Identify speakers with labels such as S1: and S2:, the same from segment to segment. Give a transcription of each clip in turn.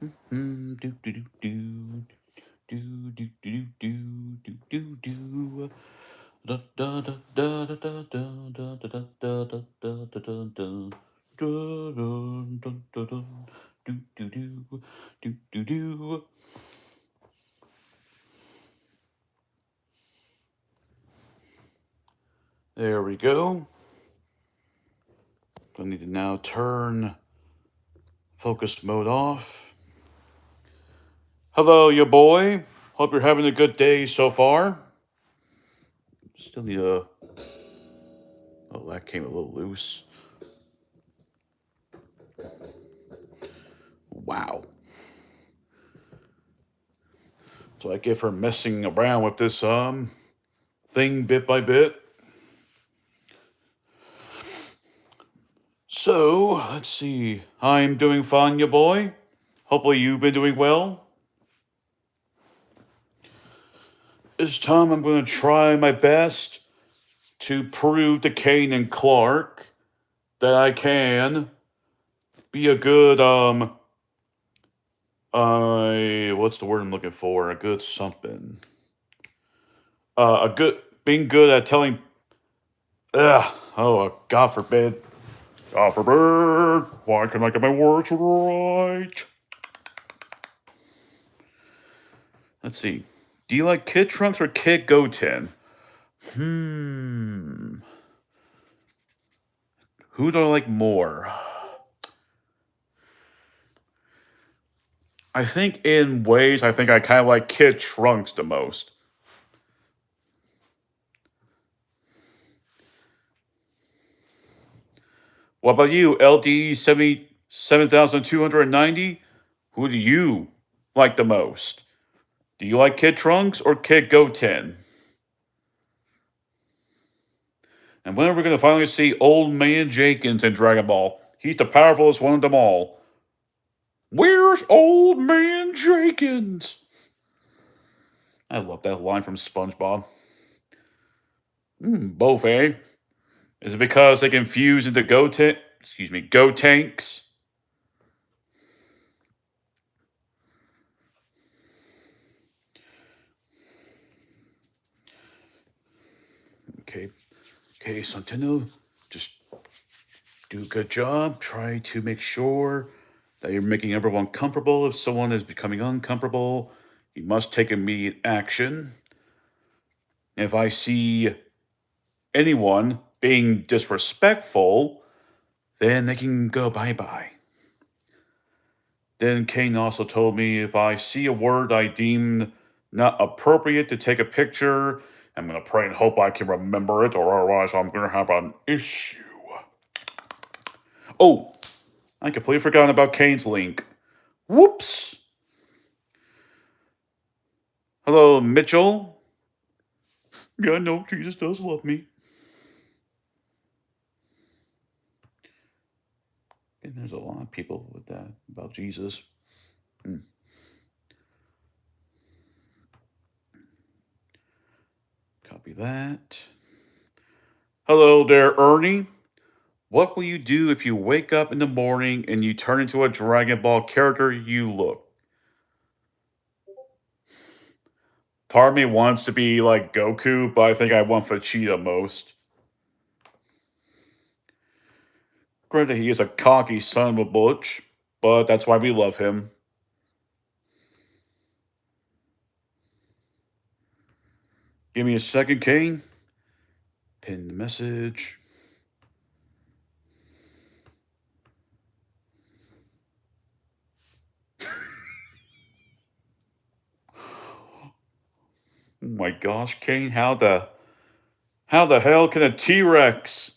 S1: Do do do do do do do do do do. Da da da da da da da da da da da da da da da. Dun, dun, dun, dun, dun. Do do do do do do. There we go. I need to now turn focus mode off. Hello, you boy. Hope you're having a good day so far. Still need a. Oh, that came a little loose. Wow. So I get for messing around with this thing bit by bit. So let's see. I'm doing fine, you boy. Hopefully you've been doing well. This time I'm going to try my best to prove to Kane and Clark that I can be a good what's the word I'm looking for? A good something. A good being good at telling. God forbid. God forbid. Why can I get my words right? Let's see. Do you like Kid Trunks or Kid Goten? Who do I like more? I think in ways, I think I kind of like Kid Trunks the most. What about you, LD 77,290? Who do you like the most? Do you like Kid Trunks or Kid Goten? And when are we going to finally see Old Man Jenkins in Dragon Ball? He's the powerfulest one of them all. Where's Old Man Jenkins? I love that line from SpongeBob. Both, eh? Is it because they can fuse into Go tanks? Okay. Okay, Santino, just do a good job. Try to make sure that you're making everyone comfortable. If someone is becoming uncomfortable, you must take immediate action. If I see anyone being disrespectful, then they can go bye bye. Then Kane also told me if I see a word I deem not appropriate to take a picture, I'm gonna pray and hope I can remember it, or otherwise I'm gonna have an issue. Oh, I completely forgot about Kane's link. Whoops. Hello, Mitchell. Yeah, no, Jesus does love me. And there's a lot of people with that about Jesus. Copy that. Hello there, Ernie. What will you do if you wake up in the morning and you turn into a Dragon Ball character you look? Part of me wants to be like Goku, but I think I want Vegeta most. Granted, he is a cocky son of a butch, but that's why we love him. Give me a second, Kane. Pin the message. Oh my gosh, Kane, how the hell can a T-Rex?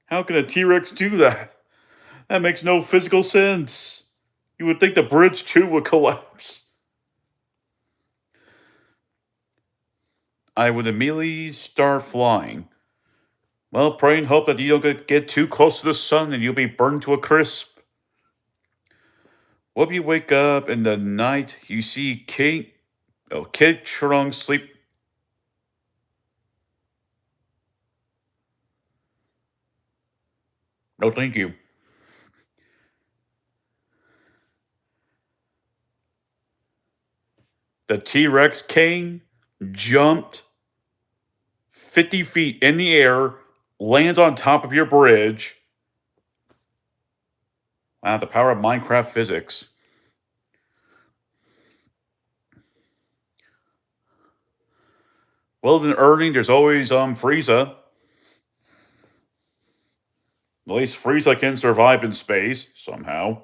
S1: How can a T-Rex do that? That makes no physical sense. You would think the bridge too would collapse. I would immediately start flying. Well, pray and hope that you don't get too close to the sun and you'll be burned to a crisp. What if you wake up in the night, you see Kid Trunks sleep. No, thank you. The T-Rex Kane jumped 50 feet in the air, lands on top of your bridge. Wow, the power of Minecraft physics. Well, then, Ernie, there's always Frieza. At least Frieza can survive in space somehow.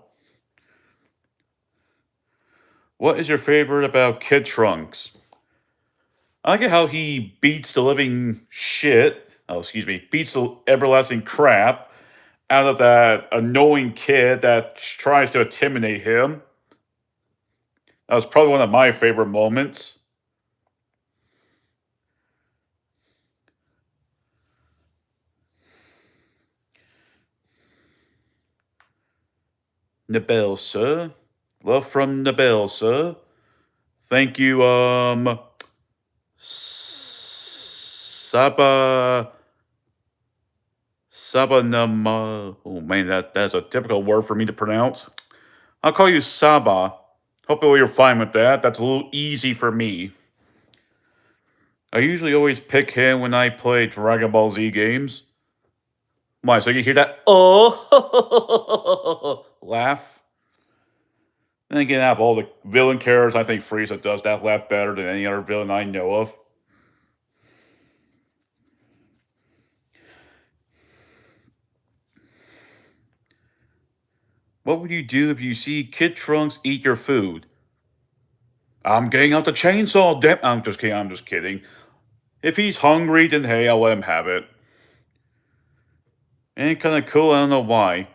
S1: What is your favorite about Kid Trunks? I like how he beats the living shit. Oh, excuse me, beats the everlasting crap out of that annoying kid that tries to intimidate him. That was probably one of my favorite moments. Nabel, sir. Love from Nabel, sir. Thank you, Saba Sabanama. Oh man, that's a difficult word for me to pronounce. I'll call you Saba. Hopefully you're fine with that. That's a little easy for me. I usually always pick him when I play Dragon Ball Z games. Why? So you hear that? Oh, laugh. And again, out of all the villain characters, I think Frieza does that laugh better than any other villain I know of. What would you do if you see Kid Trunks eat your food? I'm getting out the chainsaw, damn. I'm just kidding. I'm just kidding. If he's hungry, then hey, I'll let him have it. And kind of cool. I don't know why.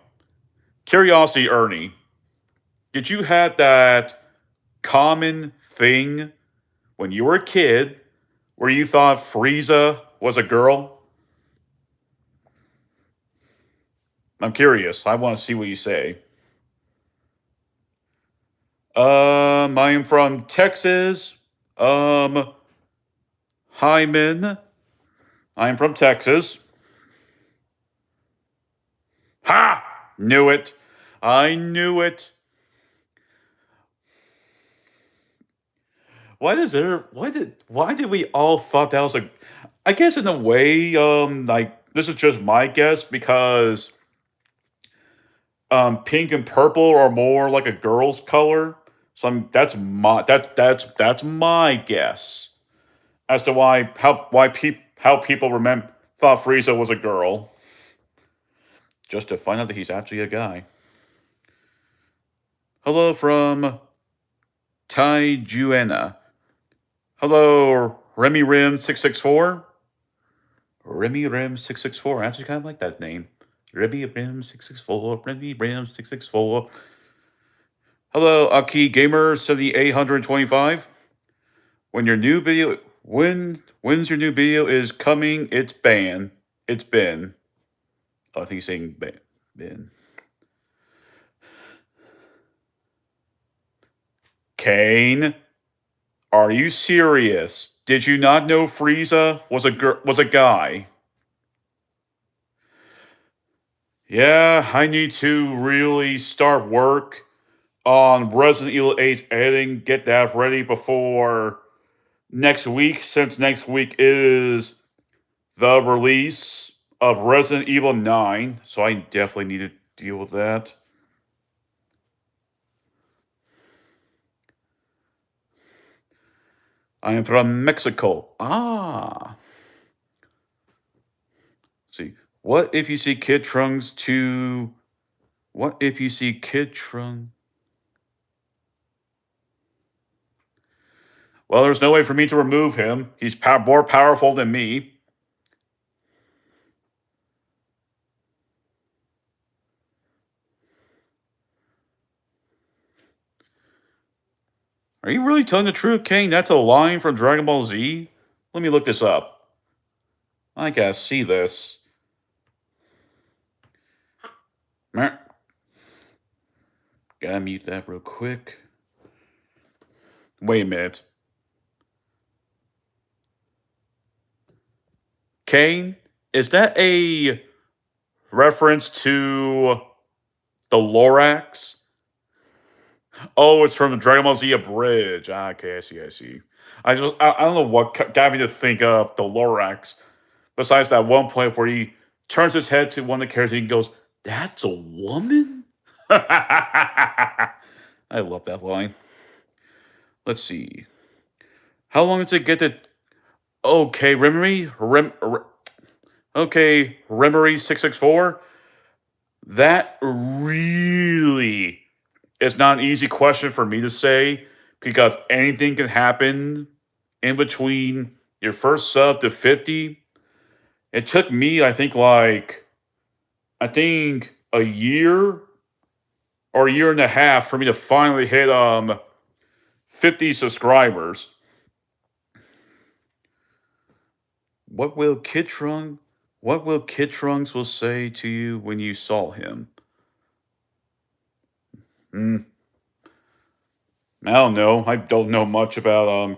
S1: Curiosity, Ernie. Did you have that common thing when you were a kid where you thought Frieza was a girl? I'm curious. I want to see what you say. I am from Texas. Hyman. I'm from Texas. Ha! Knew it. I knew it. Why did we all thought that was a I guess in a way, like this is just my guess because pink and purple are more like a girl's color. So that's my guess as to how people remember thought Frieza was a girl, just to find out that he's actually a guy. Hello from Tai Juena. Hello, Remy Rim 664. Remy Rim 664. I actually kind of like that name. Remy Rim 664. Remy Rim 664. Hello, Aki Gamer 7825. When's your new video is coming? It's banned. It's been. Oh, I think he's saying ban. Been. Kane, are you serious? Did you not know Frieza was a guy? Yeah, I need to really start work on Resident Evil 8 editing, get that ready before next week, since next week is the release of Resident Evil 9, so I definitely need to deal with that. I am from Mexico. Ah. Let's see. What if you see Kid Trunks to. What if you see Kid Trunks? Well, there's no way for me to remove him. He's more powerful than me. Are you really telling the truth, Kane? That's a line from Dragon Ball Z? Let me look this up. I gotta see this. Gotta mute that real quick. Wait a minute. Kane, is that a reference to the Lorax? Oh, it's from the Dragon Ball Z Bridge. Ah, okay, I see, I see. I don't know what got me to think of the Lorax. Besides that one point where he turns his head to one of the characters and goes, "That's a woman." I love that line. Let's see. How long does it get to? Okay, okay, Remery 664. That really is not an easy question for me to say because anything can happen in between your first sub to 50. It took me, I think a year or a year and a half for me to finally hit 50 subscribers. What will Kid Trunk what will Kid Trunks will say to you when you saw him? Hmm. I don't know. I don't know much about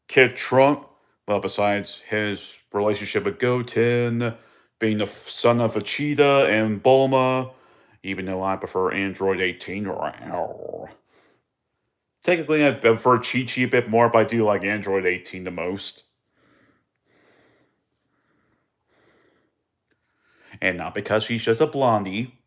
S1: Kid Trunk. Well, besides his relationship with Goten, being the son of Vegeta and Bulma, even though I prefer Android 18. Technically, I prefer Chi Chi a bit more, but I do like Android 18 the most. And not because she's just a blondie.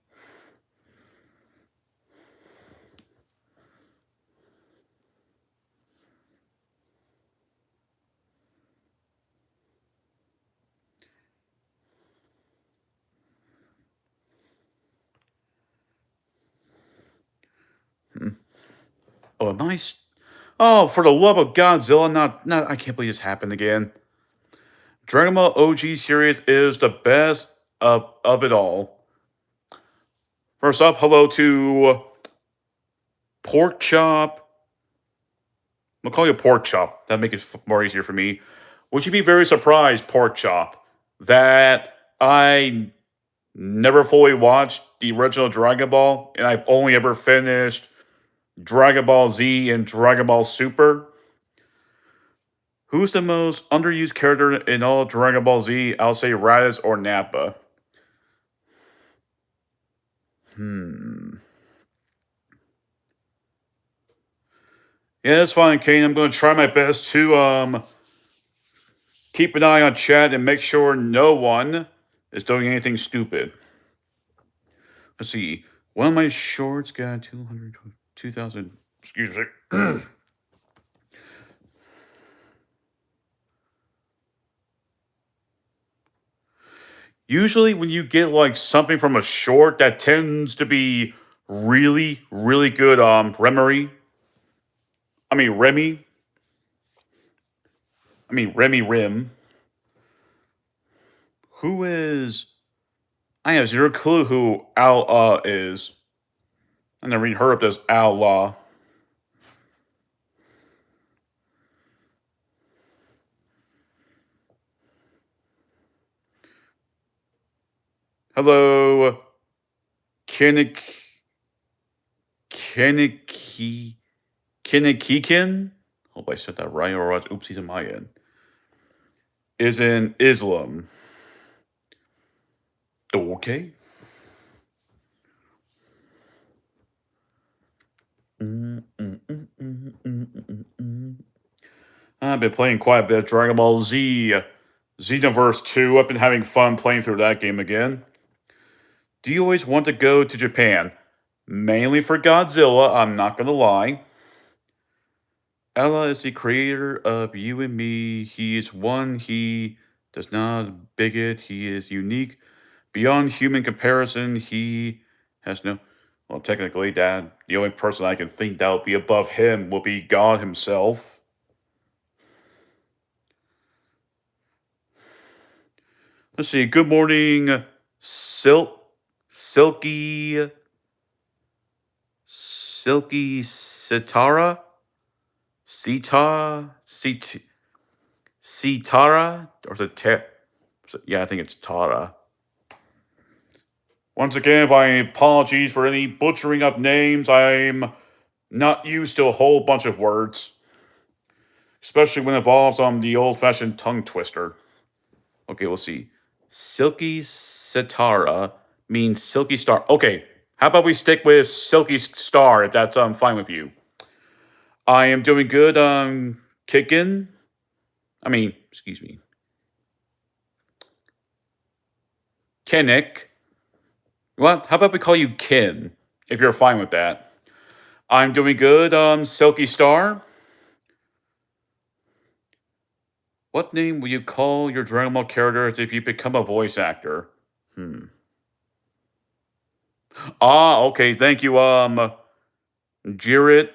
S1: Hmm. Oh, nice. Oh, for the love of Godzilla, not I can't believe this happened again. Dragon Ball OG series is the best of it all. First up, hello to Pork Chop. I'll call you Pork Chop. That'd make it more easier for me. Would you be very surprised, Pork Chop, that I never fully watched the original Dragon Ball and I've only ever finished Dragon Ball Z and Dragon Ball Super? Who's the most underused character in all of Dragon Ball Z? I'll say Raditz or Nappa. Hmm. Yeah, that's fine, Kane. I'm going to try my best to keep an eye on chat and make sure no one is doing anything stupid. Let's see. One of my shorts got 200, 2,000. Excuse me. Usually, when you get like something from a short, that tends to be really, really good. Remy. Remy Rim. Who is? I have zero clue who Al is. I never read her up as Outlaw. Hello, Kinnick, Kinnicky, Kinnikikin. Hope I said that right, or else oopsies on my end. Is in Islam. Okay. I've been playing quite a bit of Dragon Ball Z, Xenoverse 2. I've been having fun playing through that game again. Do you always want to go to Japan? Mainly for Godzilla, I'm not gonna lie. Ella is the creator of You and Me. He is one. He does not bigot. He is unique. Beyond human comparison, he has no. Well, technically, Dad, the only person I can think that would be above him will be God himself. Let's see. Good morning, Silky, Silky Sitara, Sitara, or is it yeah, I think it's Tara. Once again, my apologies for any butchering up names. I'm not used to a whole bunch of words, especially when it involves the old-fashioned tongue twister. Okay, we'll see. Silky Sitara means silky star. Okay, how about we stick with Silky Star if that's fine with you? I am doing good. Kicking. Excuse me, Kinnick. What? How about we call you Kin, if you're fine with that? I'm doing good. Silky Star. What name will you call your Dragon Ball characters if you become a voice actor? Hmm. Ah, okay. Thank you. Jirit.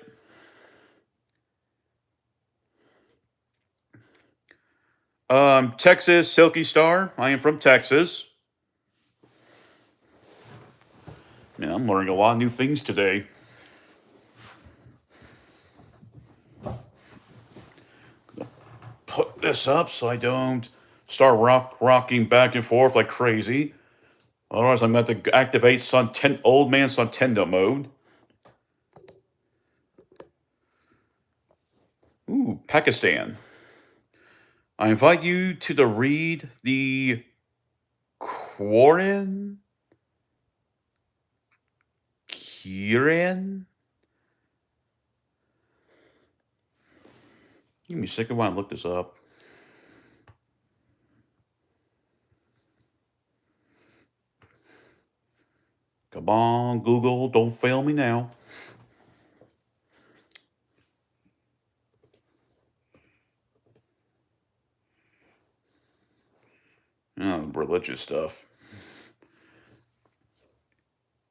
S1: Texas Silky Star. I am from Texas. Man, I'm learning a lot of new things today. Put this up so I don't start rocking back and forth like crazy. Otherwise, I'm going to have to activate old man Suntendo mode. Ooh, Pakistan. I invite you to read the Quran. Kiran. Give me a second while I look this up. Come on, Google, don't fail me now. Oh, religious stuff.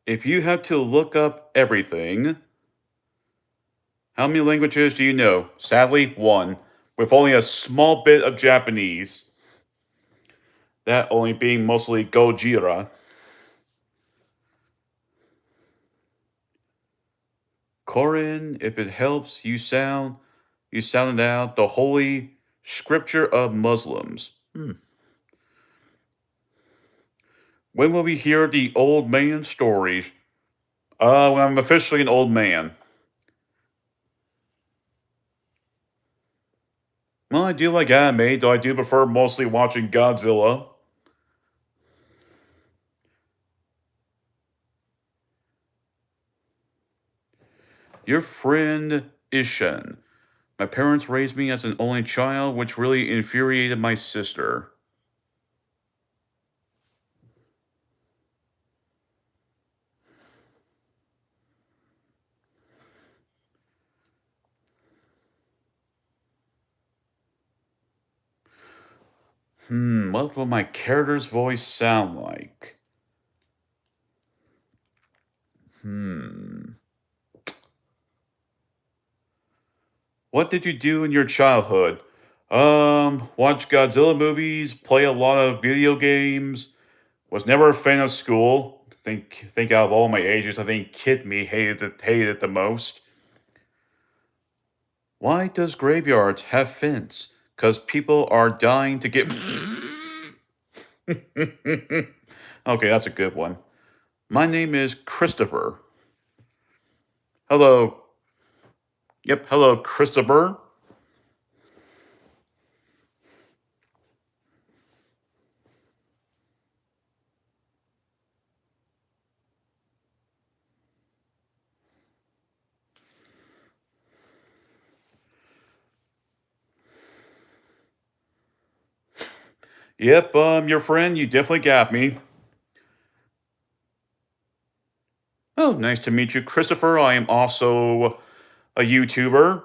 S1: If you have to look up everything, how many languages do you know? Sadly, one, with only a small bit of Japanese. That only being mostly Gojira. Koran, if it helps, you sounded out the holy scripture of Muslims. When will we hear the old man stories? When I'm officially an old man. Well, I do like anime, though I do prefer mostly watching Godzilla. Your friend Ishan. My parents raised me as an only child, which really infuriated my sister. What will my character's voice sound like? Hmm. What did you do in your childhood? Watch Godzilla movies, play a lot of video games, was never a fan of school. Think out of all my ages, I think Kid Me hated it the most. Why does graveyards have fence? Cause people are dying to get. Okay, that's a good one. My name is Christopher. Hello. Yep, hello, Christopher. Yep, your friend. You definitely got me. Oh, nice to meet you, Christopher. I am also a YouTuber.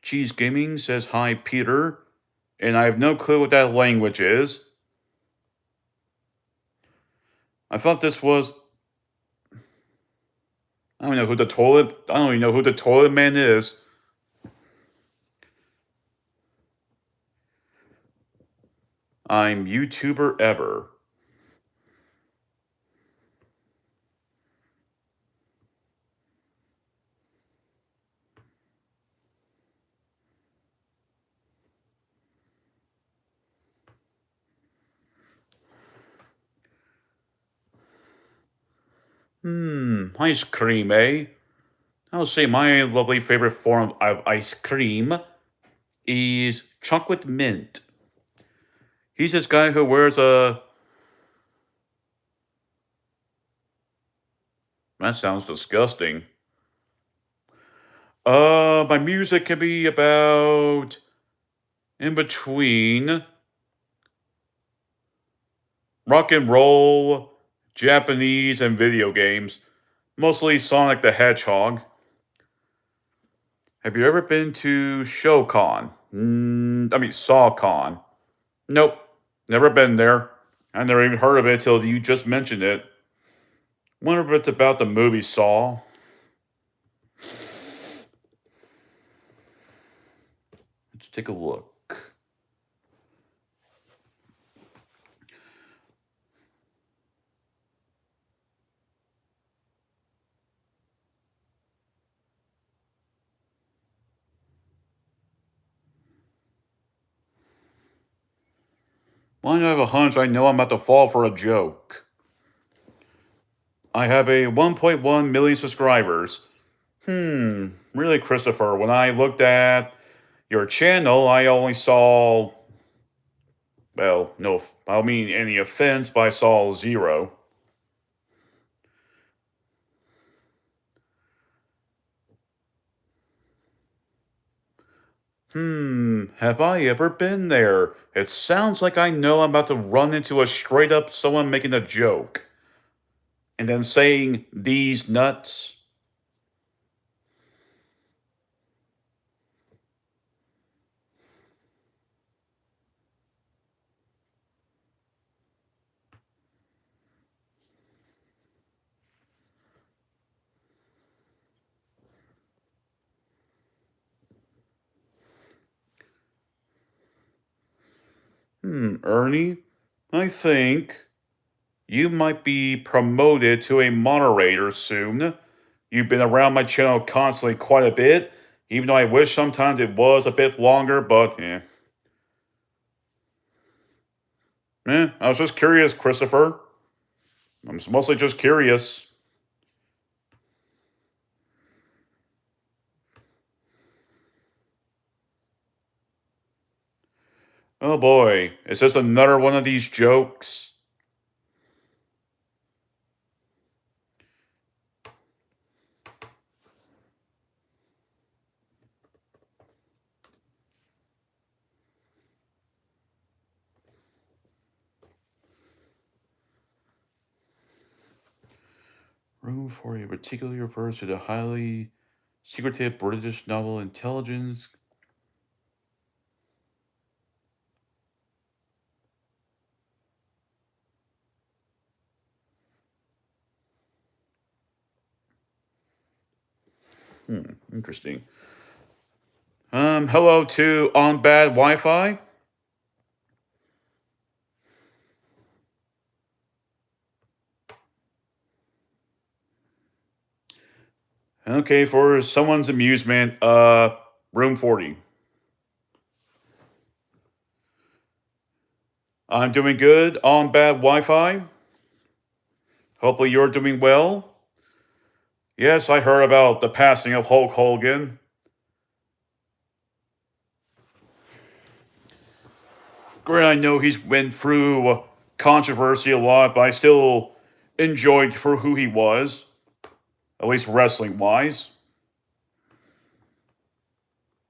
S1: Cheese Gaming says hi, Peter, and I have no clue what that language is. I thought this was. I don't know who the toilet. I don't even know who the toilet man is. I'm YouTuber ever. Ice cream, eh? I'll say my lovely favorite form of ice cream is chocolate mint. He's this guy who wears a. That sounds disgusting. My music can be about in between rock and roll, Japanese, and video games. Mostly Sonic the Hedgehog. Have you ever been to ShowCon? SawCon. Nope, never been there. I never even heard of it till you just mentioned it. Wonder if it's about the movie Saw. Let's take a look. Why do I have a hunch I know I'm about to fall for a joke? I have a 1.1 million subscribers. Really, Christopher, when I looked at your channel, I only saw, well, no, I don't mean any offense, but I saw 0. Have I ever been there? It sounds like I know I'm about to run into a straight up someone making a joke and then saying these nuts. Ernie, I think you might be promoted to a moderator soon. You've been around my channel constantly quite a bit, even though I wish sometimes it was a bit longer, but I was just curious, Christopher. I'm mostly just curious. Oh boy, is this another one of these jokes? Room 40 particularly refers to the highly secretive British novel Intelligence. Interesting. Hello to On Bad Wi-Fi. Okay, for someone's amusement, room 40. I'm doing good on bad Wi-Fi. Hopefully you're doing well. Yes, I heard about the passing of Hulk Hogan. Granted, I know he's went through controversy a lot, but I still enjoyed for who he was, at least wrestling wise.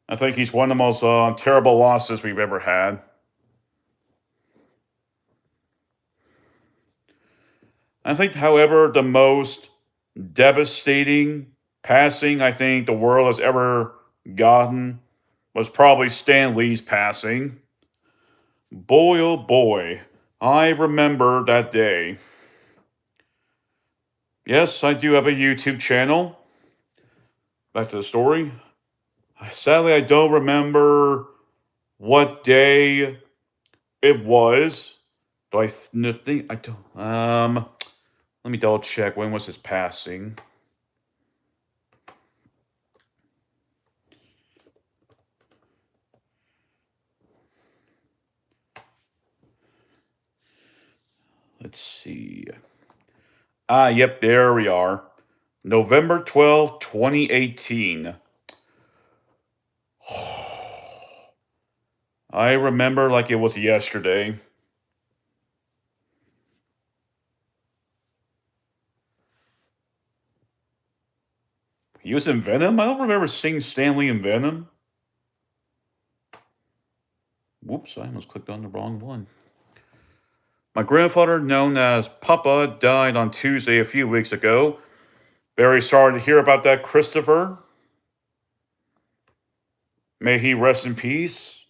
S1: I think he's one of the most terrible losses we've ever had. I think, however, the most devastating passing I think the world has ever gotten was probably Stan Lee's passing. Boy, oh boy, I remember that day. Yes, I do have a YouTube channel. Back to the story. Sadly, I don't remember what day it was. Do I think I don't? Let me double check. When was his passing? Let's see. Yep, there we are. November 12th, 2018. I remember like it was yesterday. He was in Venom? I don't remember seeing Stan Lee in Venom. Whoops, I almost clicked on the wrong one. My grandfather, known as Papa, died on Tuesday a few weeks ago. Very sorry to hear about that, Christopher. May he rest in peace.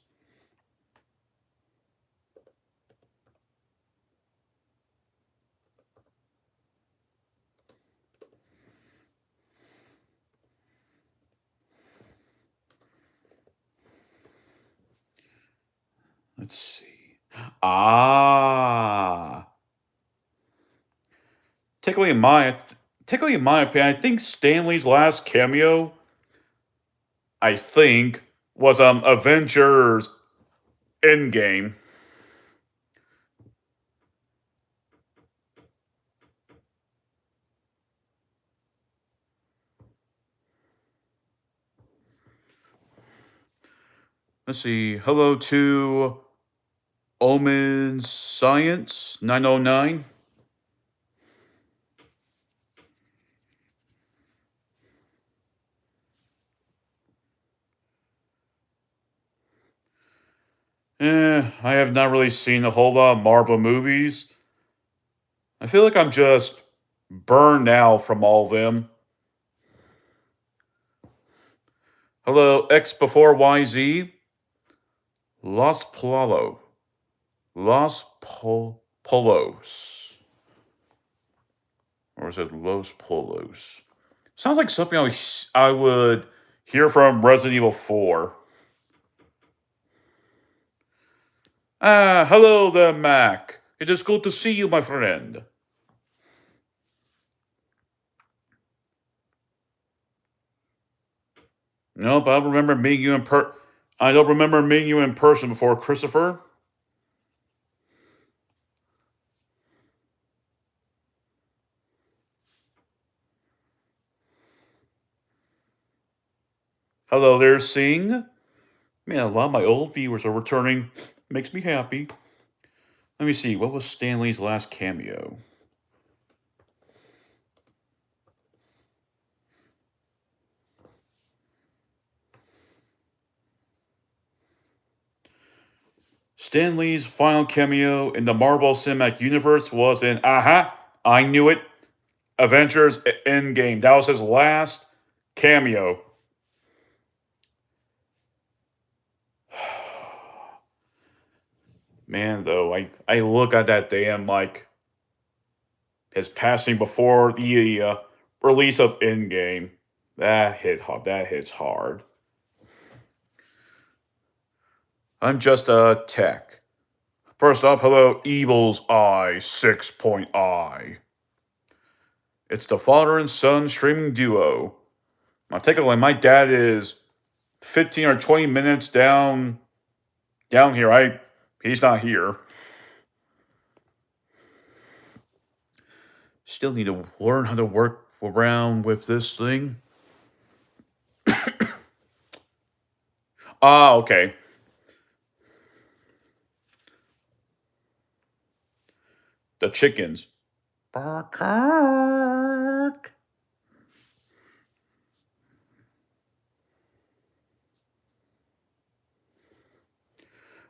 S1: Let's see. Ah. Technically, in my opinion, I think Stanley's last cameo, I think, was Avengers Endgame. Let's see. Hello to Omen Science 909. I have not really seen a whole lot of Marvel movies. I feel like I'm just burned out from all of them. Hello, X before YZ. Los Polo. Polos. Or is it Los Polos? Sounds like something I would hear from Resident Evil 4. Ah, hello there, Mac. It is good to see you, my friend. Nope, I don't remember meeting you I don't remember meeting you in person before, Christopher. Hello there, Sing. Man, a lot of my old viewers are returning. Makes me happy. Let me see, what was Stanley's last cameo? Stan Lee's final cameo in the Marvel Cinematic Universe was in, I knew it, Avengers Endgame. That was his last cameo. Man, though, I look at that day and I'm like, his passing before the release of Endgame. That hits hard. I'm just a tech. First up, hello, Evil's Eye 6.I. It's the father and son streaming duo. Now, technically, my dad is 15 or 20 minutes down here. He's not here. Still need to learn how to work around with this thing. Ah, okay. The chickens. Bark.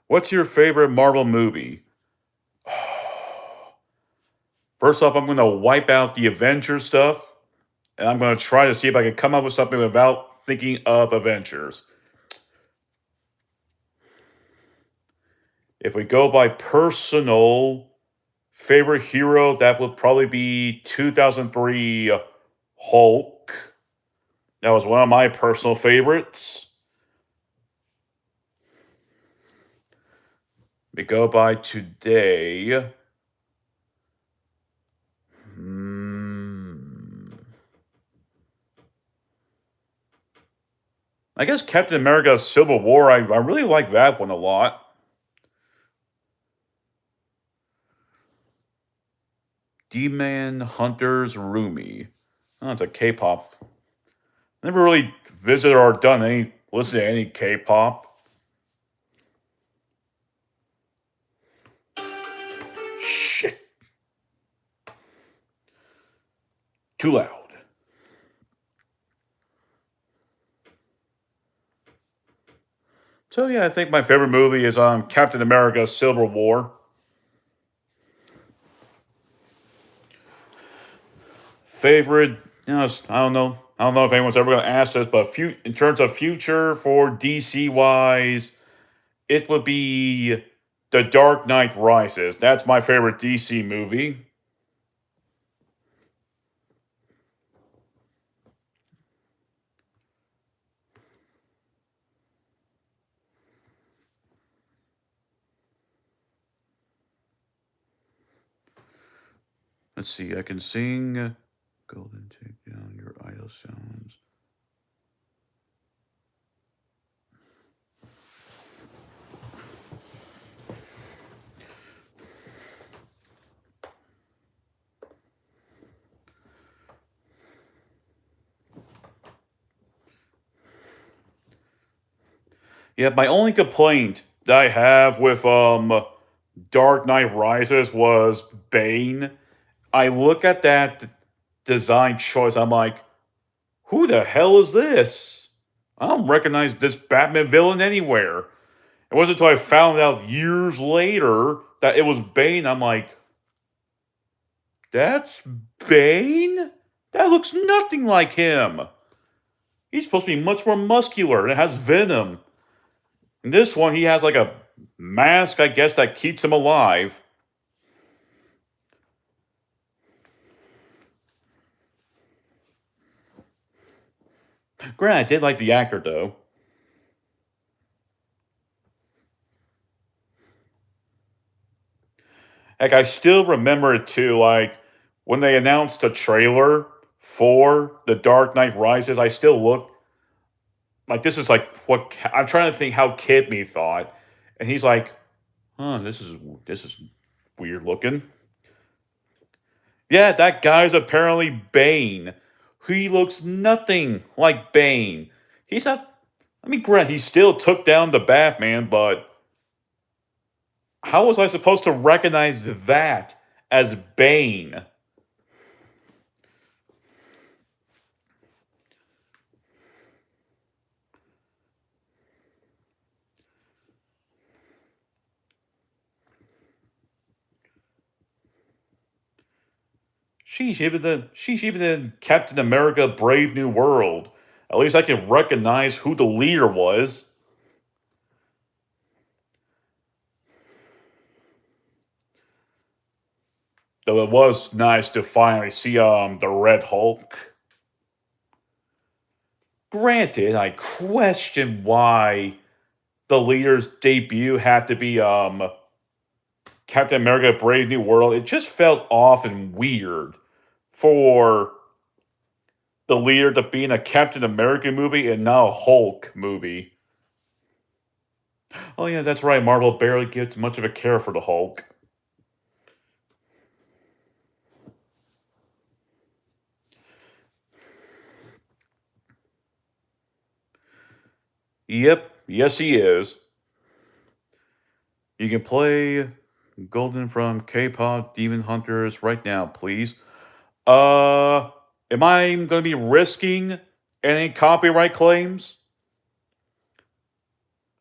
S1: What's your favorite Marvel movie? First off, I'm going to wipe out the Avengers stuff, and I'm going to try to see if I can come up with something without thinking of Avengers. If we go by personal favorite hero, that would probably be 2003 Hulk. That was one of my personal favorites. We go by today. I guess Captain America Civil War, I really like that one a lot. Demon Hunters Rumi. Oh, it's a K-pop. Never really visited or listen to any K-pop. Shit. Too loud. So yeah, I think my favorite movie is Captain America: Civil War. Favorite, I don't know. I don't know if anyone's ever going to ask this, but in terms of future for DC wise, it would be The Dark Knight Rises. That's my favorite DC movie. Let's see, I can sing Golden Take Down Your Idol Sounds. Yeah, my only complaint that I have with Dark Knight Rises was Bane. I look at that design choice, I'm like, who the hell is this? I don't recognize this Batman villain anywhere. It wasn't until I found out years later that it was Bane. I'm like, that's Bane? That looks nothing like him. He's supposed to be much more muscular and it has venom. In this one, he has like a mask, I guess, that keeps him alive. Granted, I did like the actor though. Like, I still remember it too. Like, when they announced the trailer for The Dark Knight Rises, I still look like this is like what I'm trying to think how Kid Me thought. And he's like, huh, this is weird looking. Yeah, that guy's apparently Bane. He looks nothing like Bane. He's not. I mean, Grant, he still took down the Batman, but how was I supposed to recognize that as Bane? She's even in Captain America: Brave New World. At least I can recognize who the leader was. Though it was nice to finally see the Red Hulk. Granted, I question why the leader's debut had to be Captain America: Brave New World. It just felt off and weird for the leader to be in a Captain America movie and now a Hulk movie. Oh yeah, that's right. Marvel barely gives much of a care for the Hulk. Yep, yes he is. You can play Golden from K-pop Demon Hunters right now, please. Uh, am I going to be risking any copyright claims?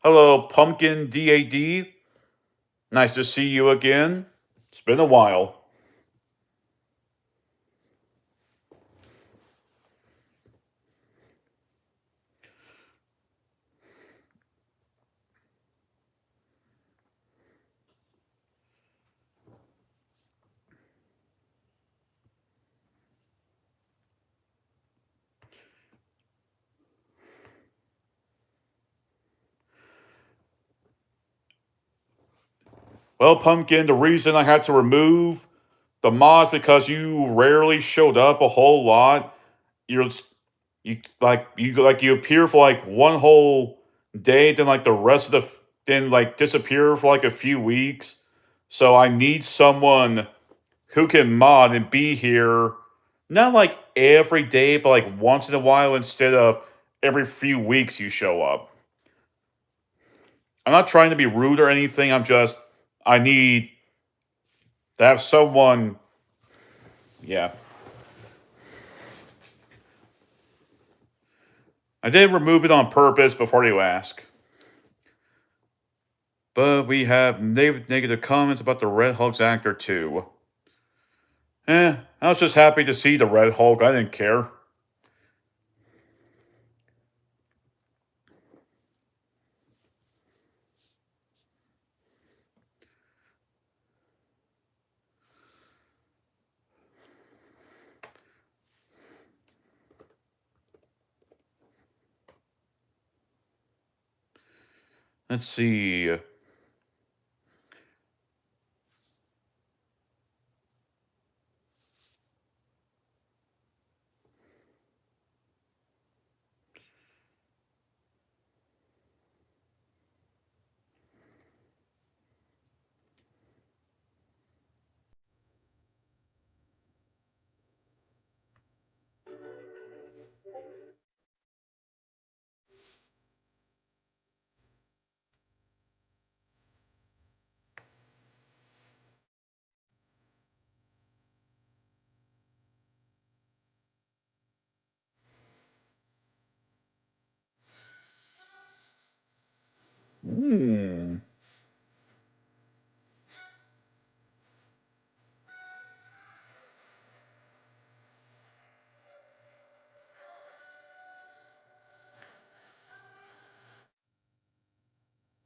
S1: Hello, Pumpkin DAD. Nice to see you again. It's been a while. Well, Pumpkin, the reason I had to remove the mods because you rarely showed up a whole lot. You're you appear for like one whole day, then like the rest of then like disappear for like a few weeks. So I need someone who can mod and be here, not like every day, but like once in a while instead of every few weeks you show up. I'm not trying to be rude or anything. I need to have someone. Yeah. I didn't remove it on purpose before you ask. But we have negative comments about the Red Hulk's actor too. I was just happy to see the Red Hulk. I didn't care. Let's see. Hmm.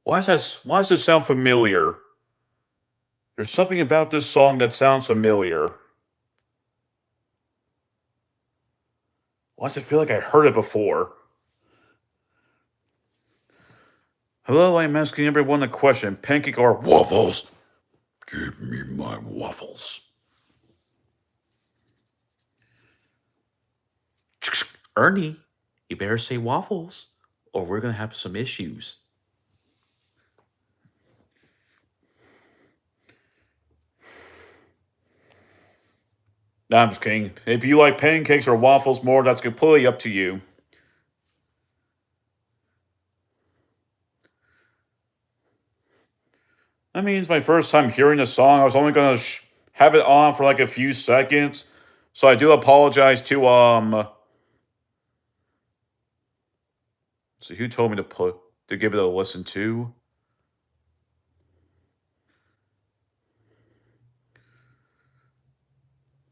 S1: Why does this sound familiar? There's something about this song that sounds familiar. Why does it feel like I heard it before? Hello, I'm asking everyone a question. Pancake or waffles? Give me my waffles. Ernie, you better say waffles, or we're gonna have some issues. Nah, I'm just kidding. If you like pancakes or waffles more, that's completely up to you. I mean, it's my first time hearing the song. I was only gonna have it on for like a few seconds, so I do apologize to See who told me to give it a listen to.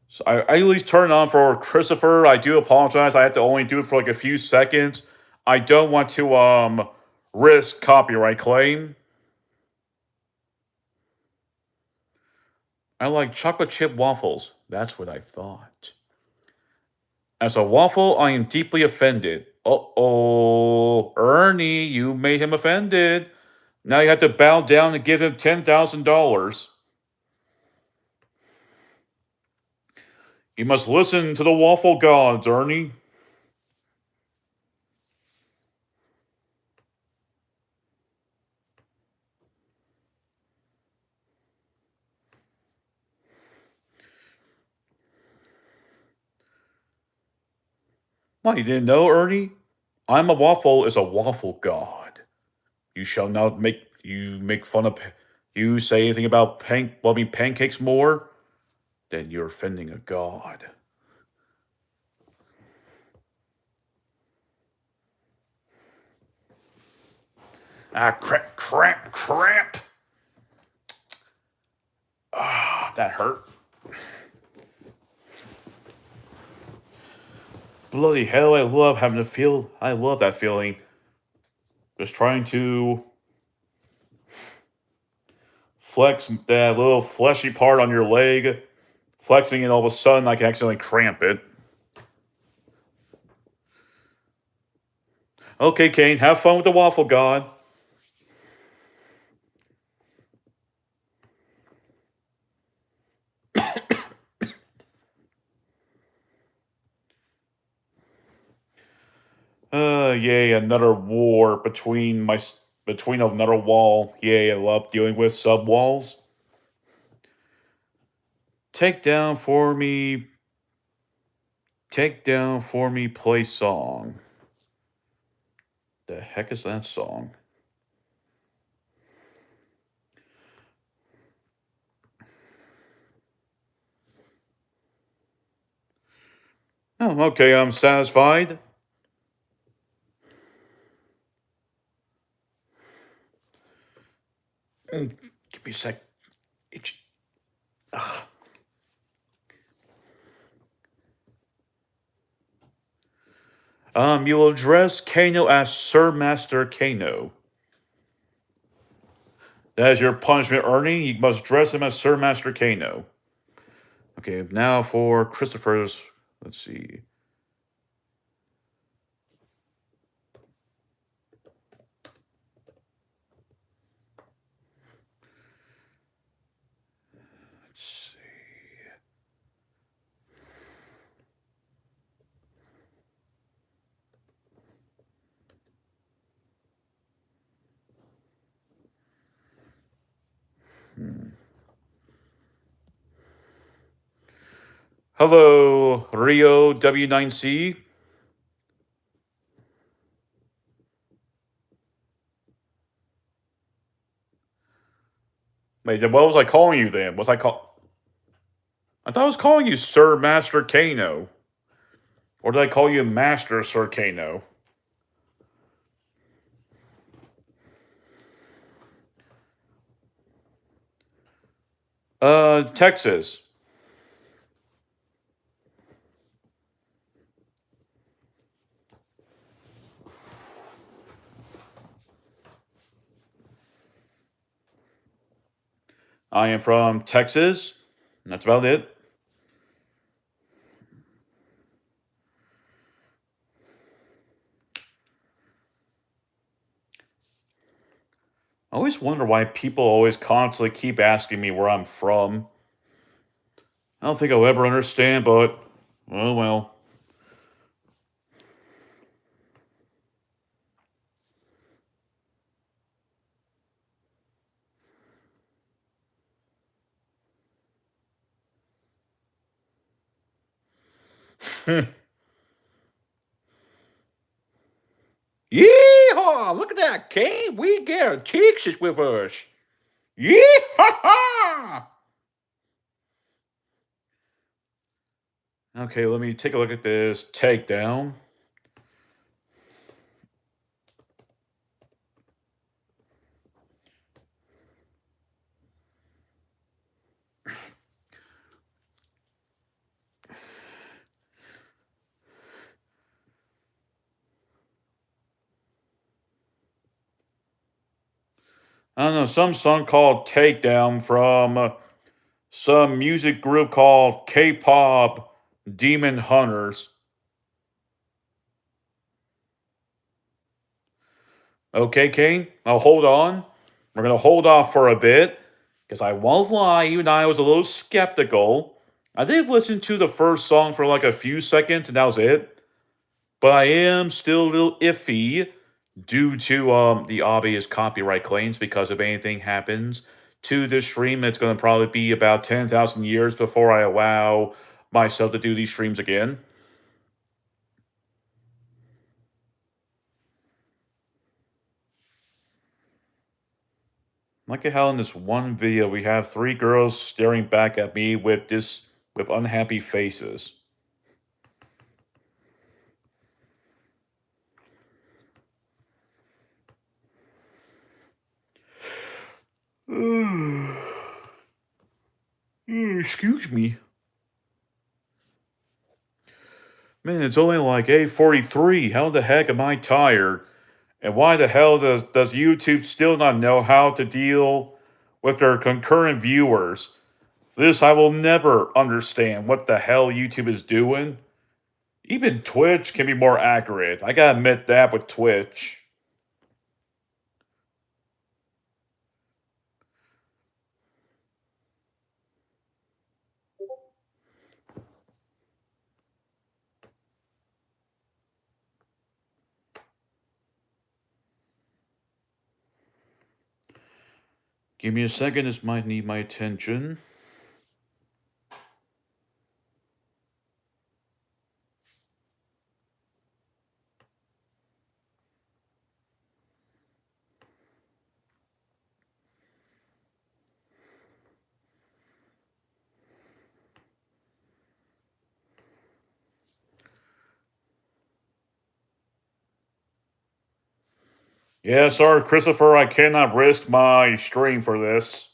S1: So I at least turned it on for Christopher. I do apologize. I had to only do it for like a few seconds. I don't want to risk copyright claim. I like chocolate chip waffles. That's what I thought. As a waffle, I am deeply offended. Uh-oh. Ernie, you made him offended. Now you have to bow down and give him $10,000. You must listen to the waffle gods, Ernie. What, you didn't know, Ernie? I'm a waffle is a waffle god. You shall not make fun of you say anything about loving pancakes more, then you're offending a god. Ah, cramp. Ah, that hurt. Bloody hell, I love that feeling. Just trying to flex that little fleshy part on your leg, flexing it all of a sudden I can accidentally cramp it. Okay, Kane, have fun with the waffle god. Yay, another war between another wall. Yay, I love dealing with sub walls. Take down for me, take down for me, play song. The heck is that song? Oh, okay, I'm satisfied. Give me a sec. Itch. You will address Kano as Sir Master Kano. That is your punishment, Ernie. You must dress him as Sir Master Kano. Okay, now for Christopher's. Let's see. Let's see. Hello, Rio W9C. Wait, what was I calling you then? Was I call? I thought I was calling you Sir Master Kano. Or did I call you Master Sir Kano? Texas. I am from Texas. And that's about it. I always wonder why people always constantly keep asking me where I'm from. I don't think I'll ever understand, but oh well. Yeehaw! Look at that, Kane. We get a Texas with us. Yeehaw! Okay, let me take a look at this takedown. I don't know, some song called Takedown from some music group called K-pop Demon Hunters. Okay, Kane, now hold on. We're gonna hold off for a bit because I won't lie, even I was a little skeptical. I did listen to the first song for like a few seconds, and that was it. But I am still a little iffy due to the obvious copyright claims because if anything happens to this stream, it's going to probably be about 10,000 years before I allow myself to do these streams again. Like how in this one video we have three girls staring back at me with unhappy faces. Excuse me. Man, it's only like 8:43. How the heck am I tired? And why the hell does YouTube still not know how to deal with their concurrent viewers? This I will never understand what the hell YouTube is doing. Even Twitch can be more accurate. I gotta admit that with Twitch. Give me a second, this might need my attention. Yeah, sorry, Christopher, I cannot risk my stream for this.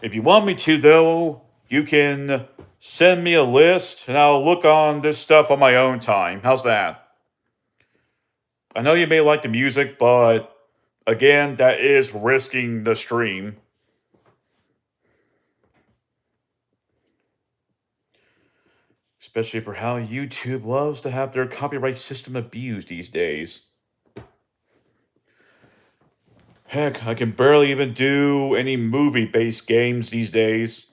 S1: If you want me to, though, you can send me a list and I'll look on this stuff on my own time. How's that? I know you may like the music, but again, that is risking the stream. Especially for how YouTube loves to have their copyright system abused these days. Heck, I can barely even do any movie based games these days.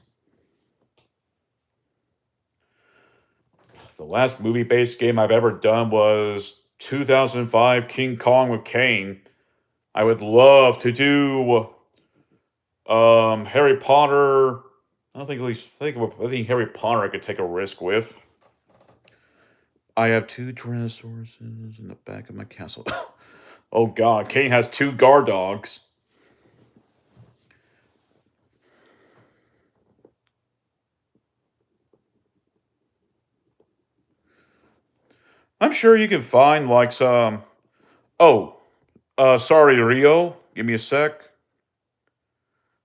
S1: The last movie based game I've ever done was 2005 King Kong with Kane. I would love to do Harry Potter. I don't think at least I think Harry Potter I could take a risk with. I have two Tyrannosauruses in the back of my castle. Oh god, Kane has two guard dogs. I'm sure you can find like some. Oh, sorry, Rio. Give me a sec.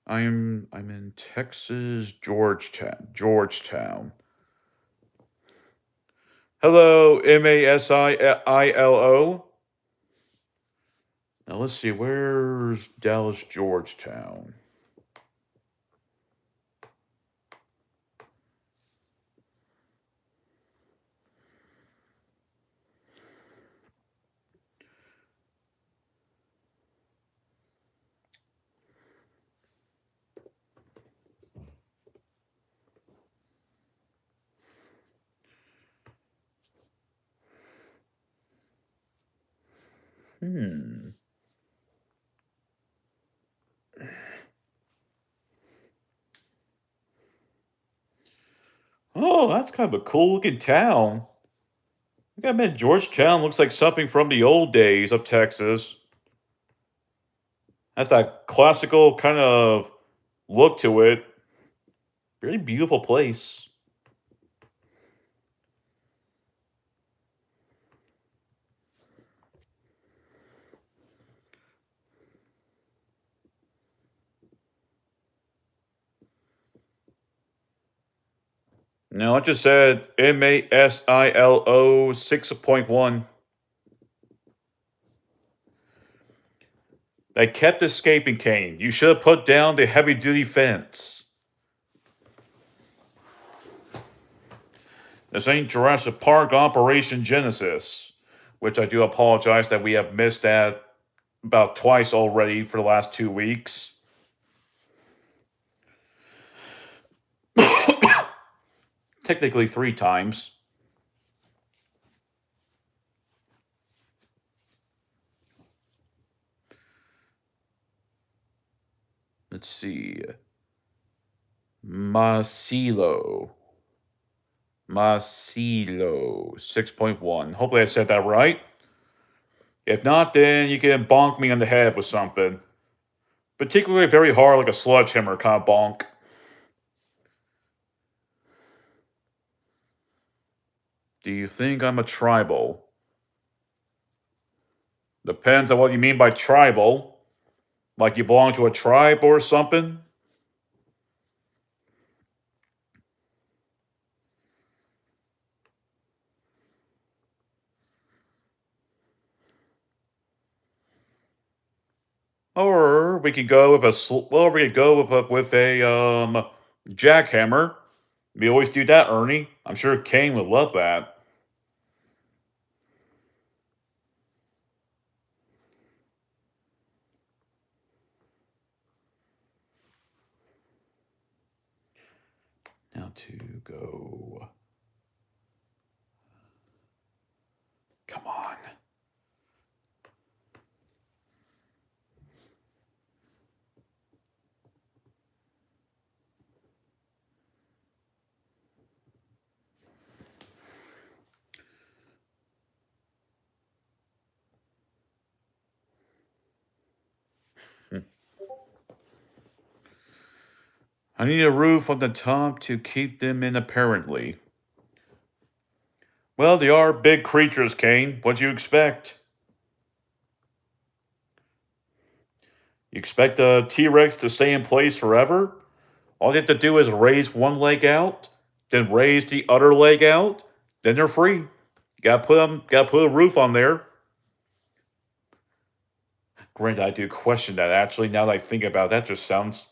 S1: I'm in Texas, Georgetown. Georgetown. Hello, Masilo. Now let's see, where's Dallas, Georgetown? Hmm. Oh, that's kind of a cool looking town. I think I meant Georgetown looks like something from the old days of Texas. Has that classical kind of look to it. Very beautiful place. No, I just said Masilo 6.1. They kept escaping Kane. You should have put down the heavy duty fence. This ain't Jurassic Park Operation Genesis, which I do apologize that we have missed that about twice already for the last 2 weeks. Technically, three times. Let's see. Masilo. Masilo 6.1. Hopefully, I said that right. If not, then you can bonk me on the head with something. Particularly very hard, like a sledgehammer kind of bonk. Do you think I'm a tribal? Depends on what you mean by tribal. Like you belong to a tribe or something? Or we could go with well, we could go with a jackhammer. We always do that, Ernie. I'm sure Kane would love that. Now to go. Come on. I need a roof on the top to keep them in apparently. Well, they are big creatures, Kane. What'd you expect? You expect a T Rex to stay in place forever? All they have to do is raise one leg out, then raise the other leg out, then they're free. You gotta put a roof on there. Granted, I do question that actually. Now that I think about it, that just sounds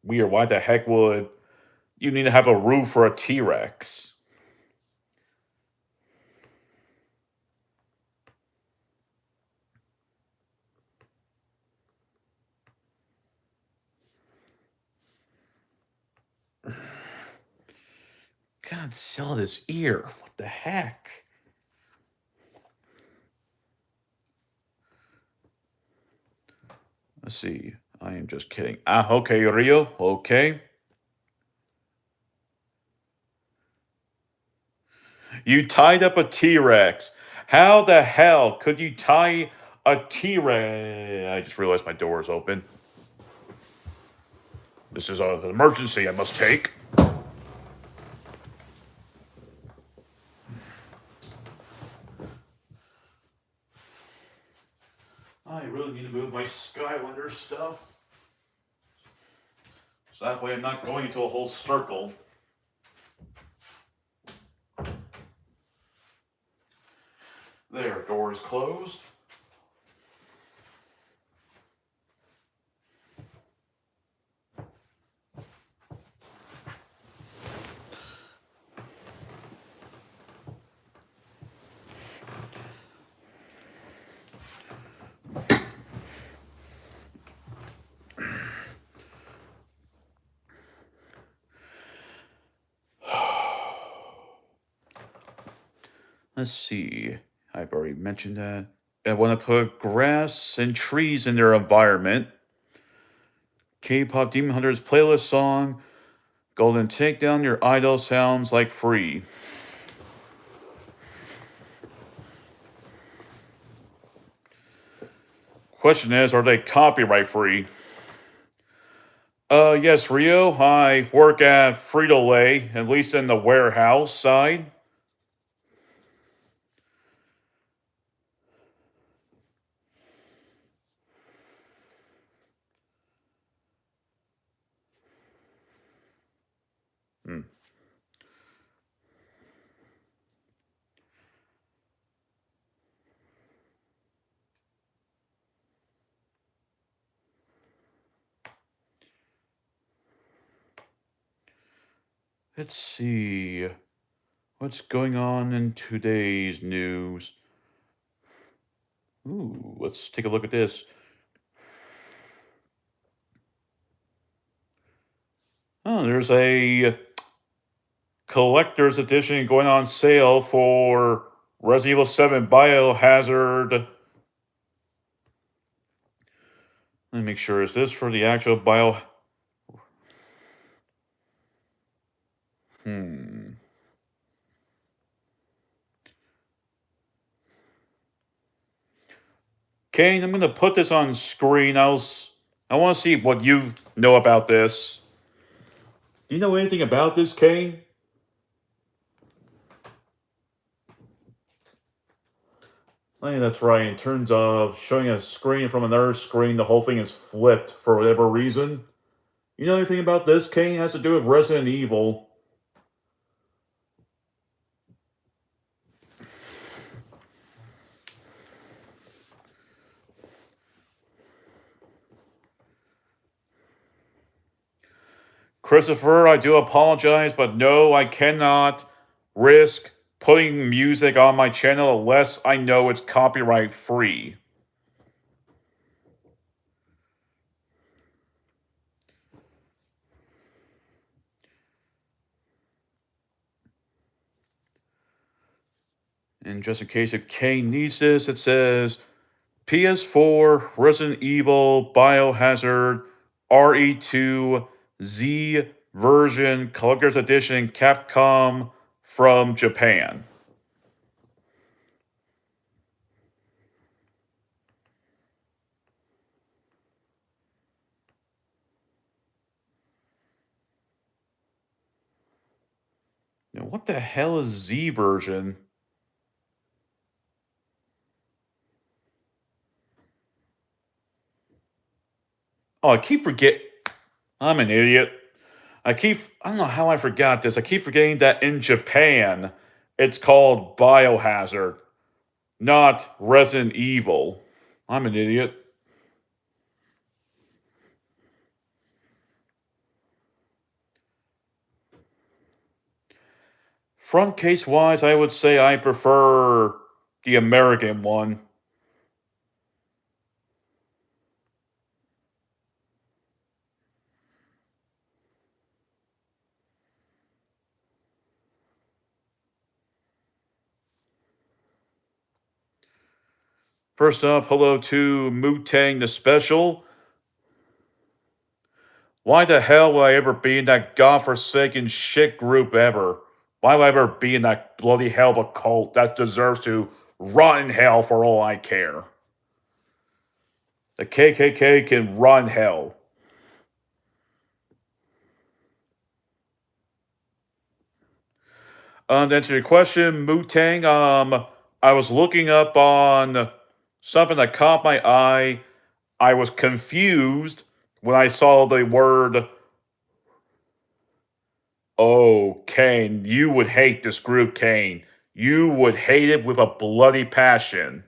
S1: weird. Why the heck would you need to have a roof for a T Rex? God, sell his ear. What the heck? Let's see. I am just kidding. Ah, okay, Rio. Okay. You tied up a T Rex. How the hell could you tie a T Rex? I just realized my door is open. This is an emergency I must take. I really need to move my Skylander stuff. So that way I'm not going into a whole circle. There, door is closed. Let's see. I've already mentioned that. I want to put grass and trees in their environment. K-pop Demon Hunter's playlist song, Golden Takedown, Your Idol Sounds Like Free. Question is, are they copyright free? Yes, Rio. I work at Frito-Lay, at least in the warehouse side. Hmm. Let's see. What's going on in today's news? Ooh, let's take a look at this. Oh, there's a collector's edition going on sale for Resident Evil 7 Biohazard. Let me make sure. Is this for the actual bio? Hmm. Kane, I'm gonna put this on screen. I want to see what you know about this. Do you know anything about this, Kane? I think that's right. In terms of showing a screen from another screen, the whole thing is flipped for whatever reason. You know anything about this, Kane? It has to do with Resident Evil. Christopher, I do apologize, but no, I cannot risk putting music on my channel unless I know it's copyright free. And just in case if Kane needs this, it says PS4, Resident Evil, Biohazard, RE2, Z version, Collector's Edition, Capcom from Japan. Now, what What the hell is Z version? Oh, I keep forget. I'm an idiot. I don't know how I forgot this. I keep forgetting that in Japan, it's called Biohazard, not Resident Evil. I'm an idiot. Front case wise, I would say I prefer the American one. First up, hello to Mutang the Special. Why the hell would I ever be in that godforsaken shit group ever? Why would I ever be in that bloody hell of a cult that deserves to rot in hell for all I care? The KKK can run hell. To answer your question, Mutang, I was looking up on something that caught my eye. I was confused when I saw the word, oh, Kane, you would hate this group, Kane. You would hate it with a bloody passion.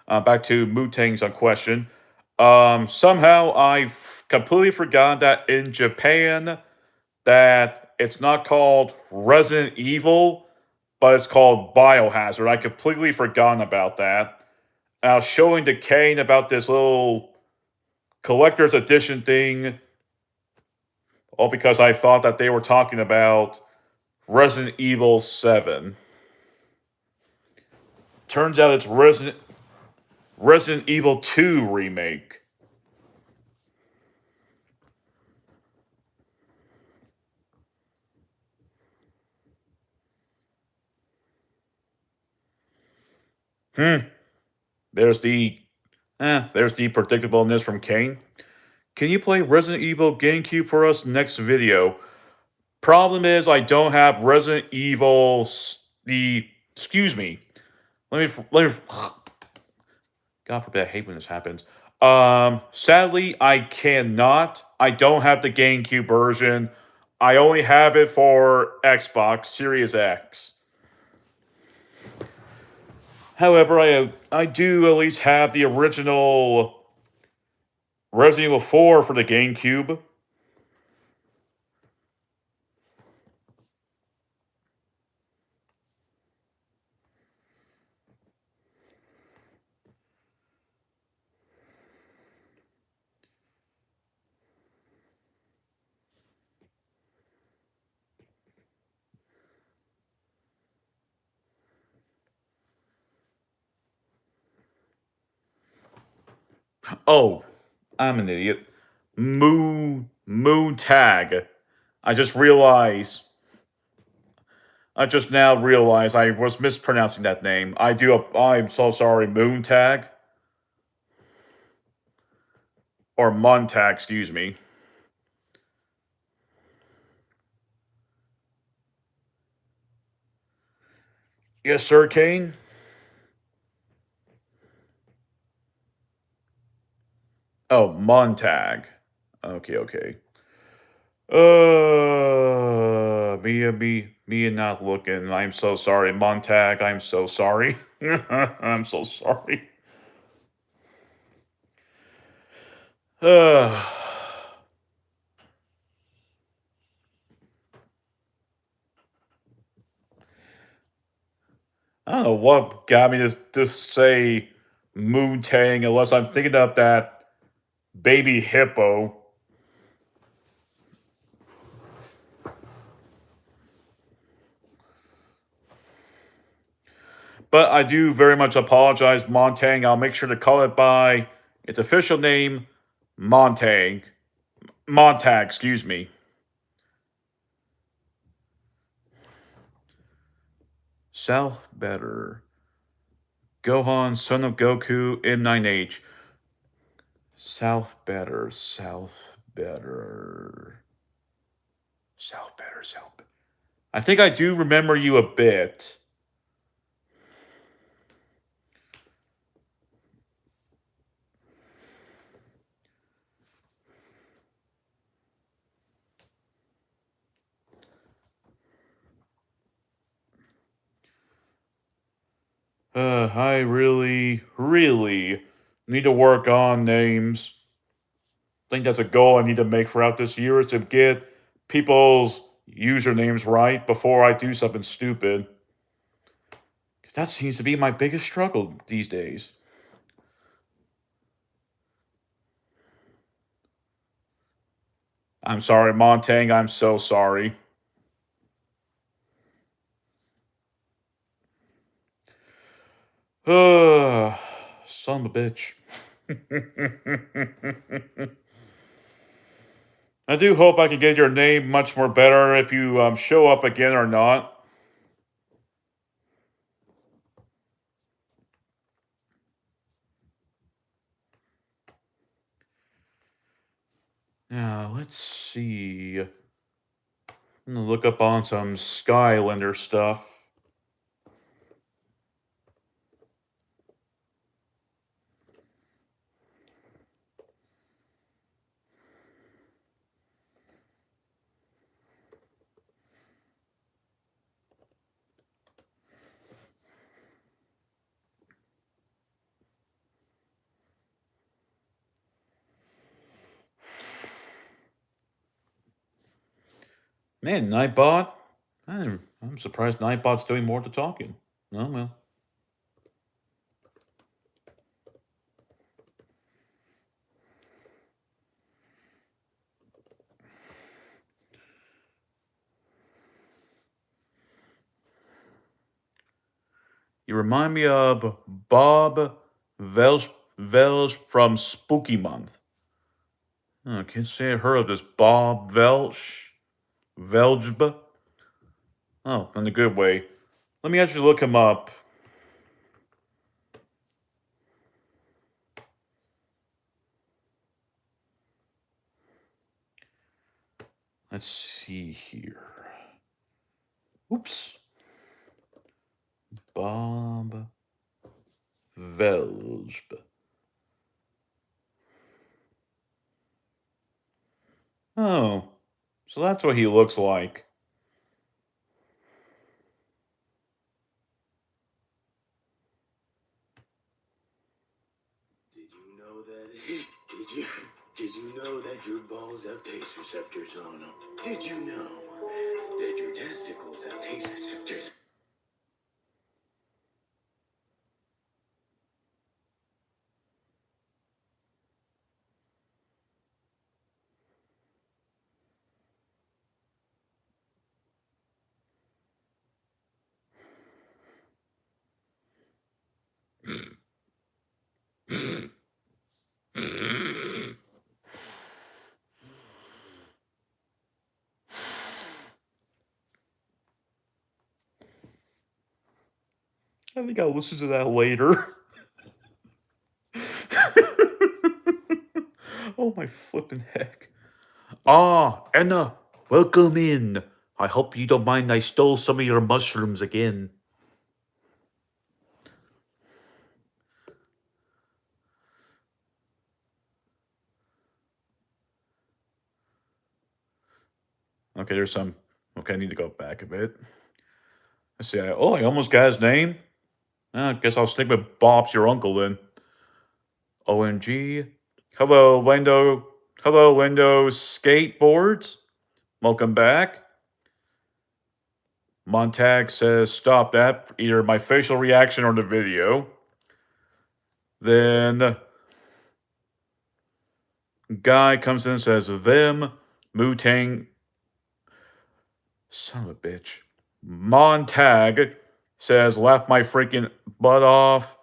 S1: Back to Mutang's question. Somehow I completely forgot that in Japan that it's not called Resident Evil, but it's called Biohazard. I completely forgotten about that. I was showing to Kane about this little collector's edition thing, all because I thought that they were talking about Resident Evil 7. Turns out it's Resident Evil 2 remake. Hmm. There's the there's the predictableness from Kane. Can you play Resident Evil GameCube for us next video? Problem is I don't have Resident Evil the excuse me. Let me God forbid I hate when this happens. Sadly I cannot. I don't have the GameCube version. I only have it for Xbox Series X. However, I do at least have the original Resident Evil 4 for the GameCube. Oh, I'm an idiot. Moon Tag. I just realized. I just now realized I was mispronouncing that name. I'm so sorry. Moon Tag or Montag, excuse me. Yes, sir, Kane. Oh, Montag. Okay, okay. Me not looking. I'm so sorry, Montag. I'm so sorry. I'm so sorry. Uh, I don't know what got me to say Moontang unless I'm thinking of that baby hippo. But I do very much apologize, Montang. I'll make sure to call it by its official name, Montang. Montag, excuse me. South better. Gohan, son of Goku, M9H. South better. South better. South better. South better. I think I do remember you a bit. I really, really need to work on names. I think that's a goal I need to make throughout this year is to get people's usernames right before I do something stupid. 'Cause that seems to be my biggest struggle these days. I'm sorry, Montang. I'm so sorry. Son of a bitch. I do hope I can get your name much more better if you show up again or not. Now, let's see. I'm gonna look up on some Skylander stuff. Man, Nightbot. I'm surprised Nightbot's doing more to talking. Oh well. You remind me of Bob Welsh from Spooky Month. Oh, I can't say I heard of this Bob Welsh. Veljb. Oh, in a good way. Let me actually look him up. Let's see here. Oops. Bob Veljb. Oh, so that's what he looks like.
S2: Did you know that? Did you know that your balls have taste receptors on them? Did you know that your testicles have taste receptors?
S1: I think I'll listen to that later. Oh my flippin' heck. Ah, Anna, welcome in. I hope you don't mind I stole some of your mushrooms again. Okay, there's some. Okay, I need to go back a bit. Let's see. I almost got his name. I guess I'll stick with Bob's your uncle then. OMG. Hello, Lando. Hello, Lando Skateboards. Welcome back. Montag says, stop that. Either my facial reaction or the video. Then guy comes in and says, them, Mutang. Son of a bitch. Montag says, laugh my freaking butt off.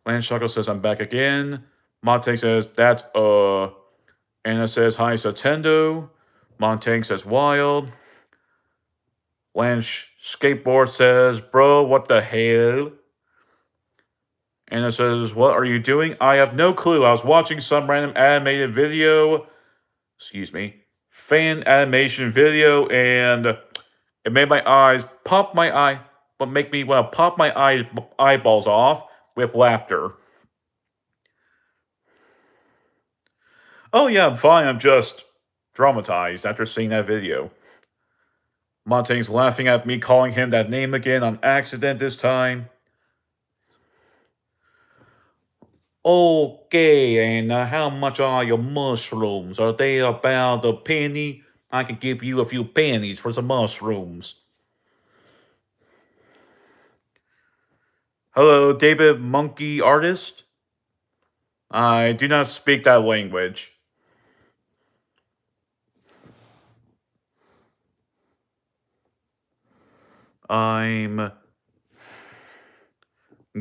S1: Lance Shuckle says, I'm back again. Montag says, that's Anna says, hi, Satendo. Montag says, wild. Lance Skateboard says, bro, what the hell? And it says, what are you doing? I have no clue. I was watching some random animated video. Excuse me. Fan animation video, and it made my eyes pop my eye, but make me want to pop my eyeballs off with laughter. Oh yeah, I'm fine. I'm just traumatized after seeing that video. Montaigne's laughing at me calling him that name again on accident this time. Okay, and how much are your mushrooms? Are they about a penny? I can give you a few pennies for some mushrooms. Hello, David Monkey Artist? I do not speak that language. I'm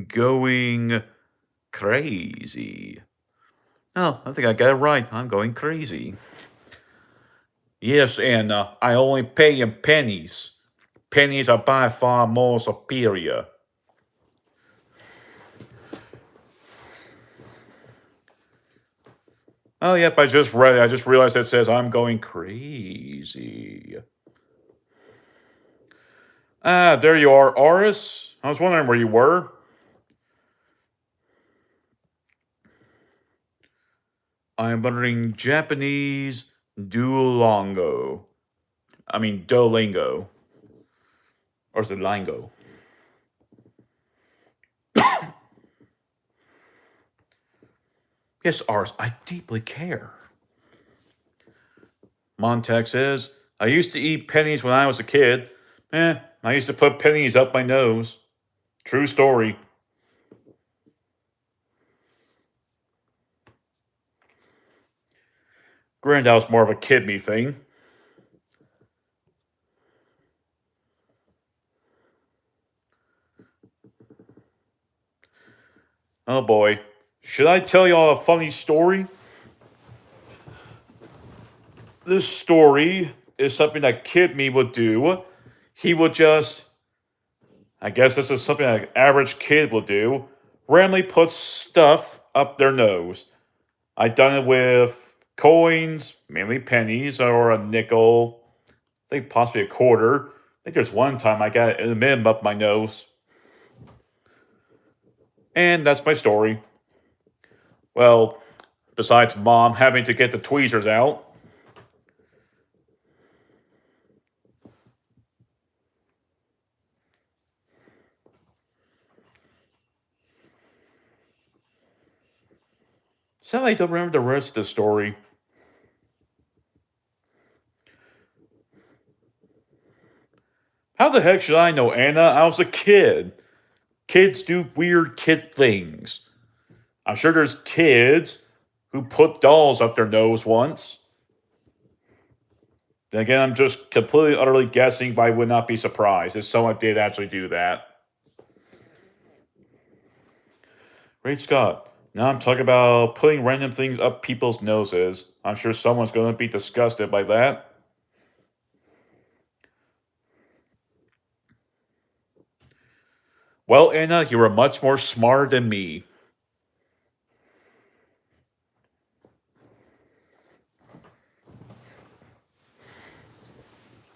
S1: going crazy. Oh, I think I got it right. I'm going crazy. Yes, and I only pay in pennies. Pennies are by far more superior. Oh, yep, I just read it. I just realized it says I'm going crazy. Ah, there you are, Aris. I was wondering where you were. I'm learning Japanese Duolingo. I mean, Duolingo. Or is it Lingo? Yes, Aris, I deeply care. Montag says, I used to eat pennies when I was a kid. I used to put pennies up my nose. True story. Granted, that was more of a kid me thing. Oh boy. Should I tell y'all a funny story? This story is something that kid me would do. He would just, I guess this is something that an average kid will do, randomly put stuff up their nose. I've done it with coins, mainly pennies or a nickel, I think possibly a quarter. I think there's one time I got an M up my nose. And that's my story. Well, besides mom having to get the tweezers out. Sadly, I don't remember the rest of the story. How the heck should I know, Anna? I was a kid. Kids do weird kid things. I'm sure there's kids who put dolls up their nose once. Then again, I'm just completely, utterly guessing, but I would not be surprised if someone did actually do that. Great Scott. Now I'm talking about putting random things up people's noses. I'm sure someone's going to be disgusted by that. Well, Anna, you are much more smart than me.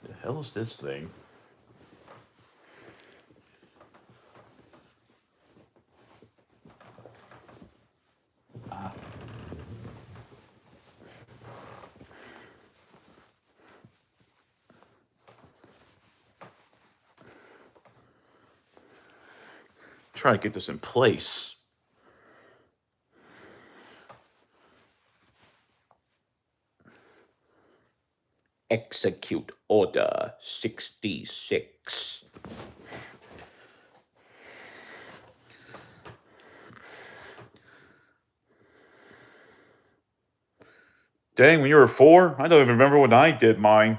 S1: The hell is this thing? Try to get this in place. Execute Order 66. Dang, when you were 4? I don't even remember when I did mine.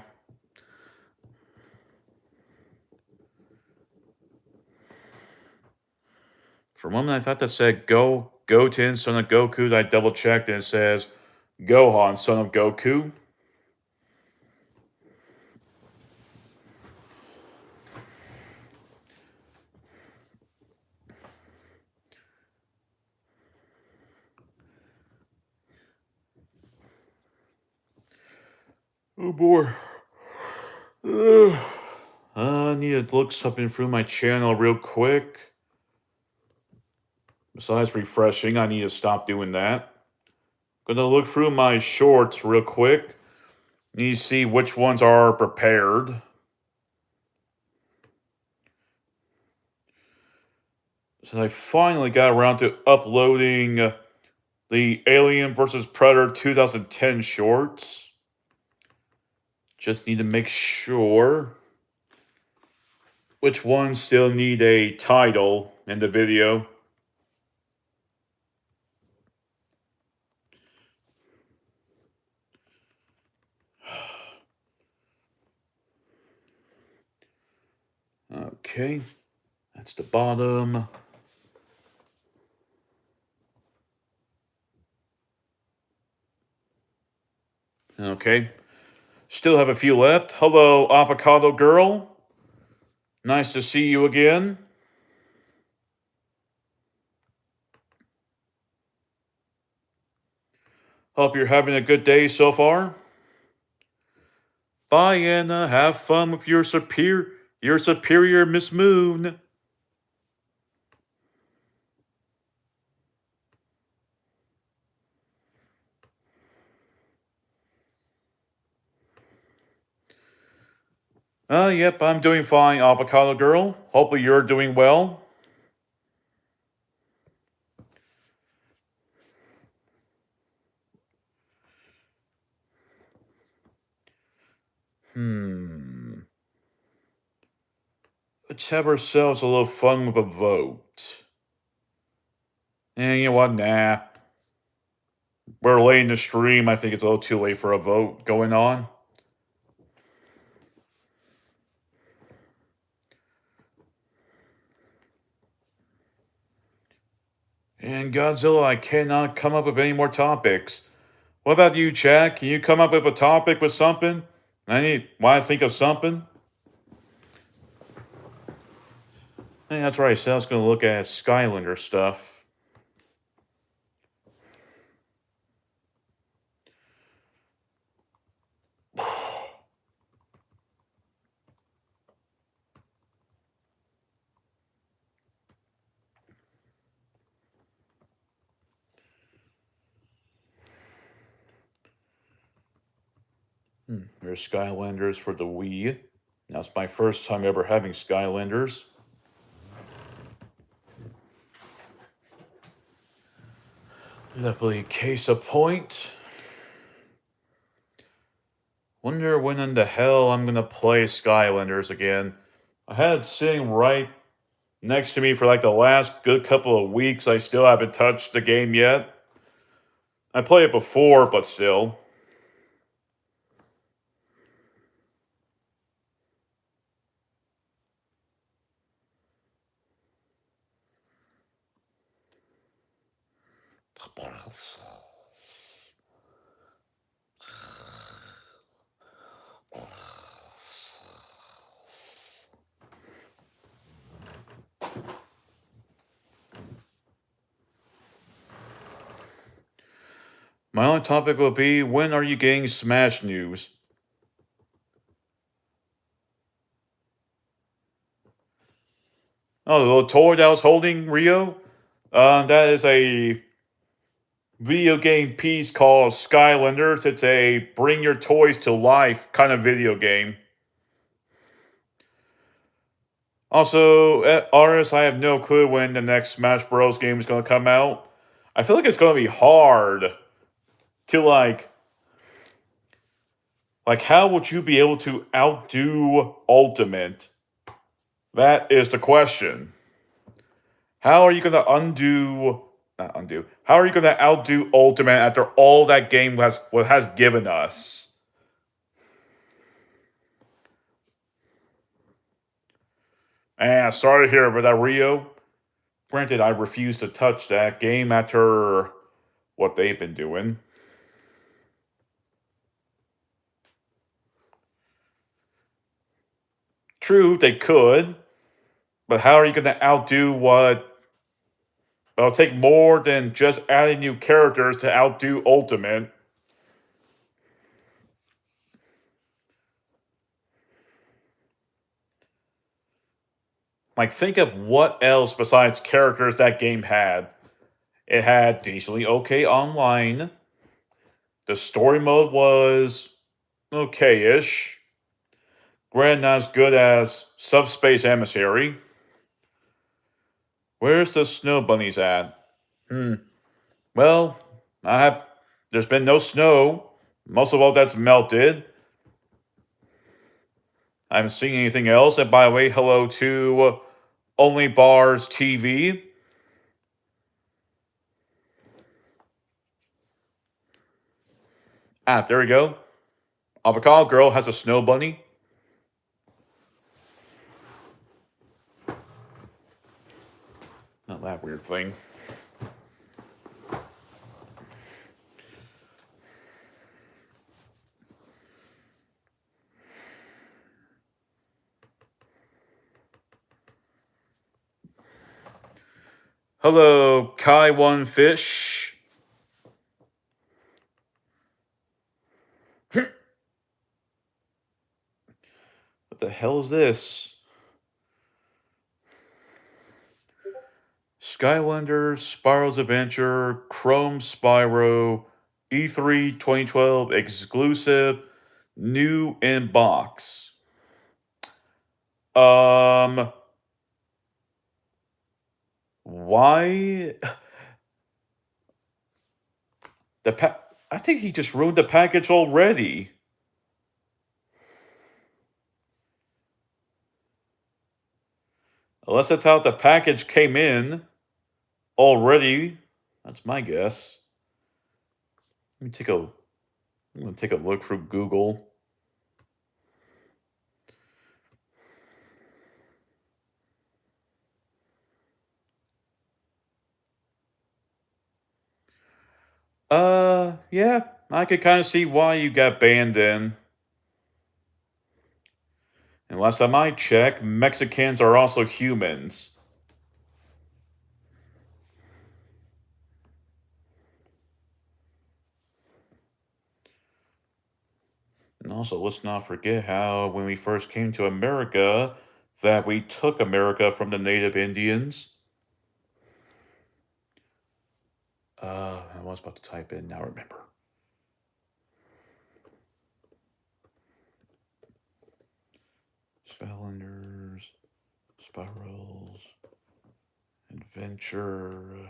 S1: For a moment, I thought that said Goten, son of Goku. I double checked and it says Gohan, son of Goku. Oh boy. Ugh. I need to look something through my channel real quick. Besides refreshing, I need to stop doing that. Gonna look through my shorts real quick. Need to see which ones are prepared. So I finally got around to uploading the Alien vs. Predator 2010 shorts. Just need to make sure which ones still need a title in the video. Okay, that's the bottom. Okay, still have a few left. Hello, Avocado Girl. Nice to see you again. Hope you're having a good day so far. Bye, Anna. Have fun with your superior Miss Moon. Yep, I'm doing fine, Avocado Girl. Hopefully you're doing well. Let's have ourselves a little fun with a vote. And you know what? Nah. We're late in the stream. I think it's a little too late for a vote going on. And Godzilla, I cannot come up with any more topics. What about you, Chad? Can you come up with a topic with something? Want to think of something? Hey, that's right. So I was going to look at Skylander stuff. There's Skylanders for the Wii. Now it's my first time ever having Skylanders. Lovely case of point. Wonder when in the hell I'm gonna play Skylanders again. I had it sitting right next to me for like the last good couple of weeks. I still haven't touched the game yet. I played it before, but still. My only topic will be, when are you getting Smash news? Oh, the little toy that I was holding, Rio? That is a video game piece called Skylanders. It's a bring your toys to life kind of video game. Also, artists, I have no clue when the next Smash Bros. Game is going to come out. I feel like it's going to be hard to how would you be able to outdo Ultimate? That is the question. How are you going to not undo, how are you going to outdo Ultimate after all that game has given us? Sorry to hear about that, Rio. Granted, I refuse to touch that game after what they've been doing. True, they could, but how are you going to outdo what? It'll take more than just adding new characters to outdo Ultimate. Like, think of what else besides characters that game had. It had decently okay online. The story mode was okay-ish. Granted, not as good as Subspace Emissary. Where's the snow bunnies at? Well, I have. There's been no snow. Most of all, that's melted. I haven't seen anything else. And by the way, hello to Only Bars TV. There we go. Avocado Girl has a snow bunny. Not that weird thing. Hello, Kai One Fish. What the hell is this? Skylanders, Spyro's Adventure, Chrome Spyro, E3 2012 exclusive, new in box. Why? I think he just ruined the package already. Unless that's how the package came in already. That's my guess. Let me take a. I'm gonna take a look through Google. Yeah, I could kind of see why you got banned then. And last time I checked, Mexicans are also humans. And also, let's not forget how when we first came to America, that we took America from the native Indians. I was about to type in, now remember. Skylanders, Spirals, Adventure.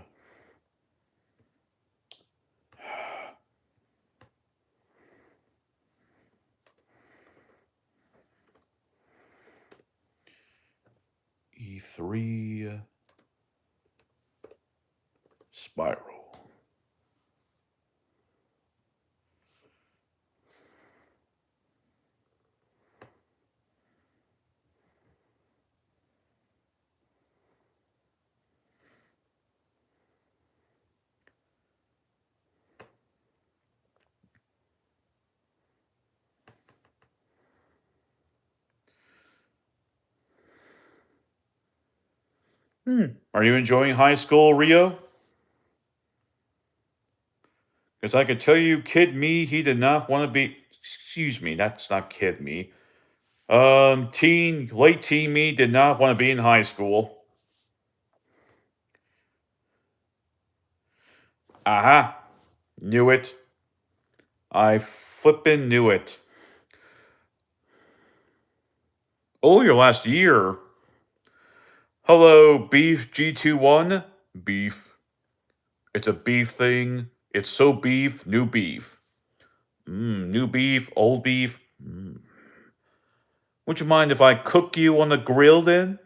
S1: E3 Spiral. Are you enjoying high school, Rio? Because I could tell you, Kid Me, he did not want to be. Excuse me, that's not Kid Me. Late teen me did not want to be in high school. Aha, knew it. I flippin' knew it. Oh, your last year. Hello, Beef G21. Beef. It's a beef thing. It's so beef, new beef. New beef, old beef. Would you mind if I cook you on the grill then?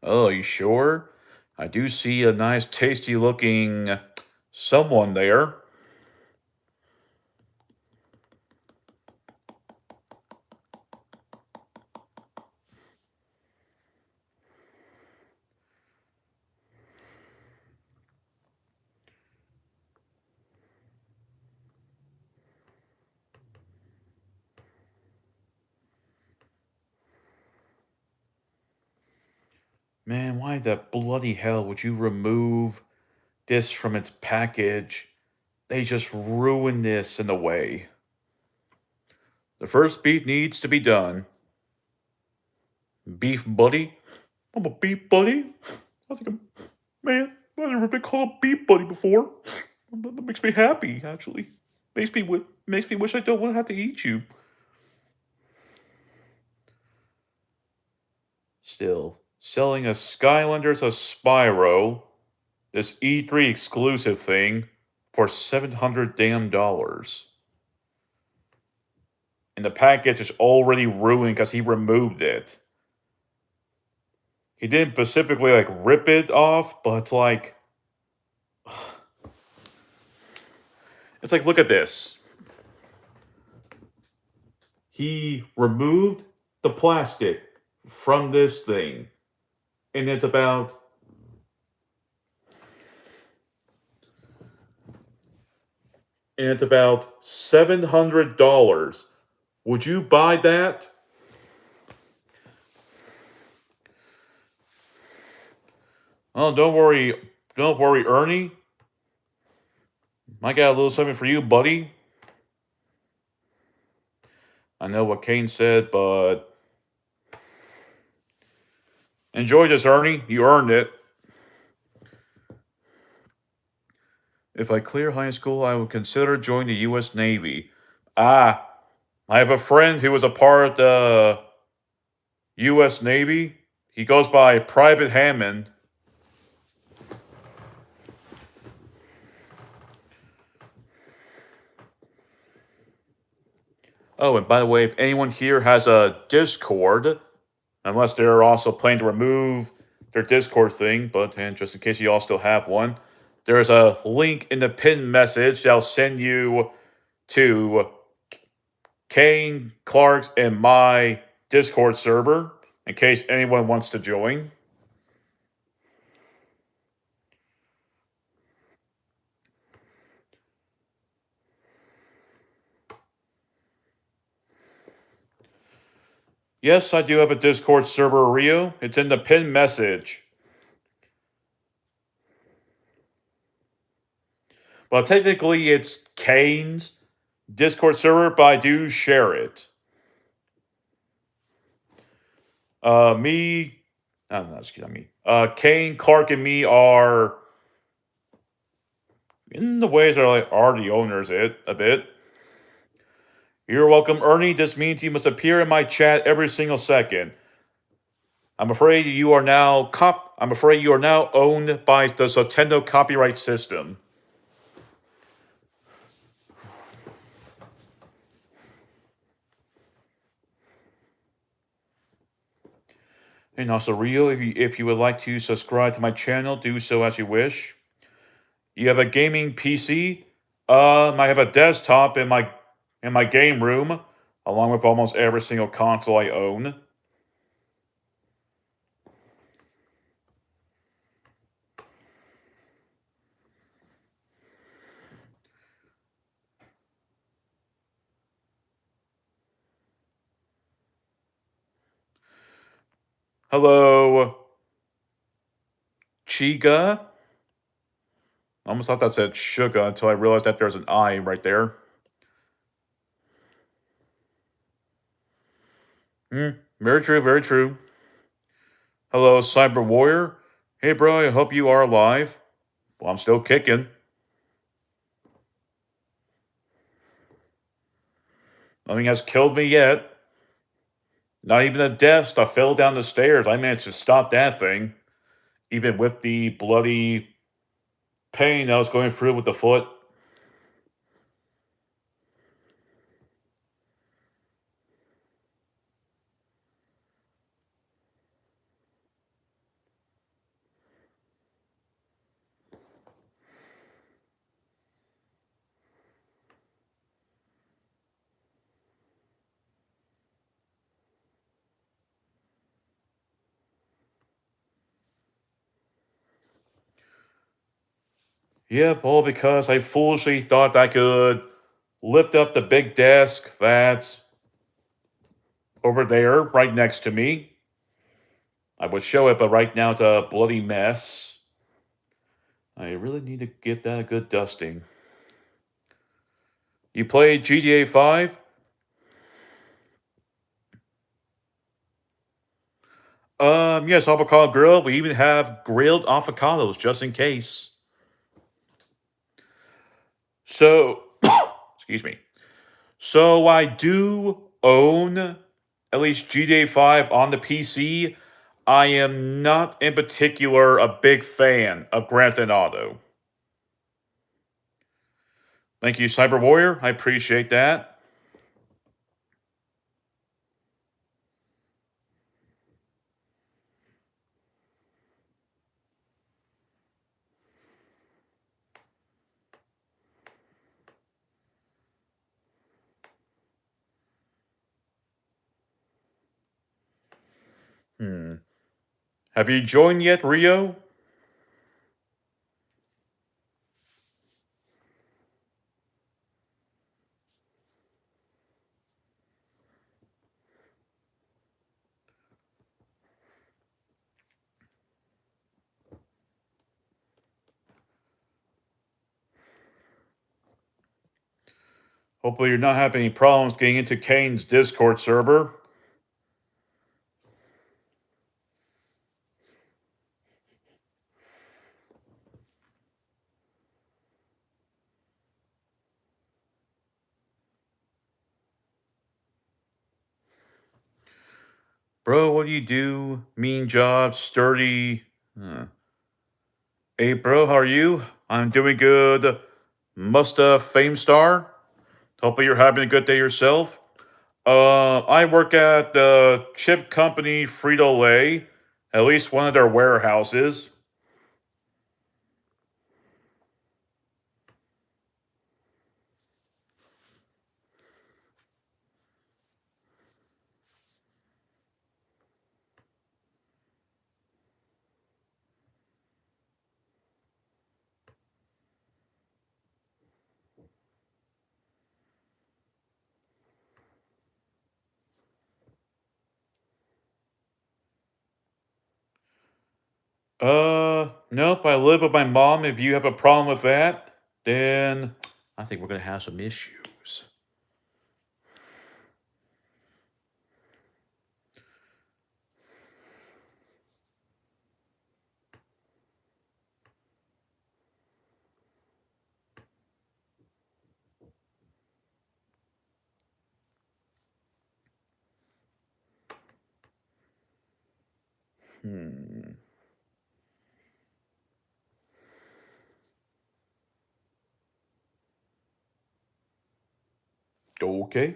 S1: Oh, you sure? I do see a nice, tasty looking someone there. Man, why the bloody hell would you remove this from its package? They just ruined this in a way. The first beef needs to be done. Beef buddy? I'm a beef buddy? I think I'm. Man, I've never been called a beef buddy before. That makes me happy, actually. Makes me wish I don't want to have to eat you. Still, selling a Skylanders a Spyro, this E3 exclusive thing, for $700 damn dollars. And the package is already ruined because he removed it. He didn't specifically like rip it off, but it's like look at this. He removed the plastic from this thing, and it's about $700. Would you buy that? Oh, don't worry, Ernie. I got a little something for you, buddy. I know what Kane said, but enjoy this, Ernie. You earned it. If I clear high school, I would consider joining the U.S. Navy. Ah, I have a friend who was a part of the U.S. Navy. He goes by Private Hammond. Oh, and by the way, if anyone here has a Discord, unless they're also planning to remove their Discord thing, and just in case you all still have one, there's a link in the pinned message that'll send you to Kane, Clark's, and my Discord server in case anyone wants to join. Yes, I do have a Discord server, Rio. It's in the pinned message. Well, technically, it's Kane's Discord server, but I do share it. Me, no, excuse me. Kane, Clark, and me are in the ways that are the owners a bit. You're welcome, Ernie. This means you must appear in my chat every single second. I'm afraid you are now owned by the Nintendo copyright system. And also, Rio, if you would like to subscribe to my channel, do so as you wish. You have a gaming PC. I have a desktop in my game room, along with almost every single console I own. Hello, Chiga. I almost thought that said Suga until I realized that there's an I right there. Very true, very true. Hello, Cyber Warrior. Hey, bro, I hope you are alive. Well, I'm still kicking. Nothing has killed me yet. Not even a death. I fell down the stairs. I managed to stop that thing. Even with the bloody pain I was going through with the foot. Yep, all because I foolishly thought I could lift up the big desk that's over there, right next to me. I would show it, but right now it's a bloody mess. I really need to give that a good dusting. You played GTA 5? Yes, avocado grill. We even have grilled avocados just in case. So, excuse me. So I do own at least GTA 5 on the PC. I am not in particular a big fan of Grand Theft Auto. Thank you, Cyber Warrior. I appreciate that. Hmm. Have you joined yet, Rio? Hopefully, you're not having any problems getting into Kane's Discord server. Bro, what do you do? Mean job, sturdy. Huh. Hey, bro, how are you? I'm doing good. Musta Fame Star. Hopefully, you're having a good day yourself. I work at the chip company Frito Lay, at least one of their warehouses. Nope, I live with my mom. If you have a problem with that, then I think we're gonna have some issues. Hmm. Okay.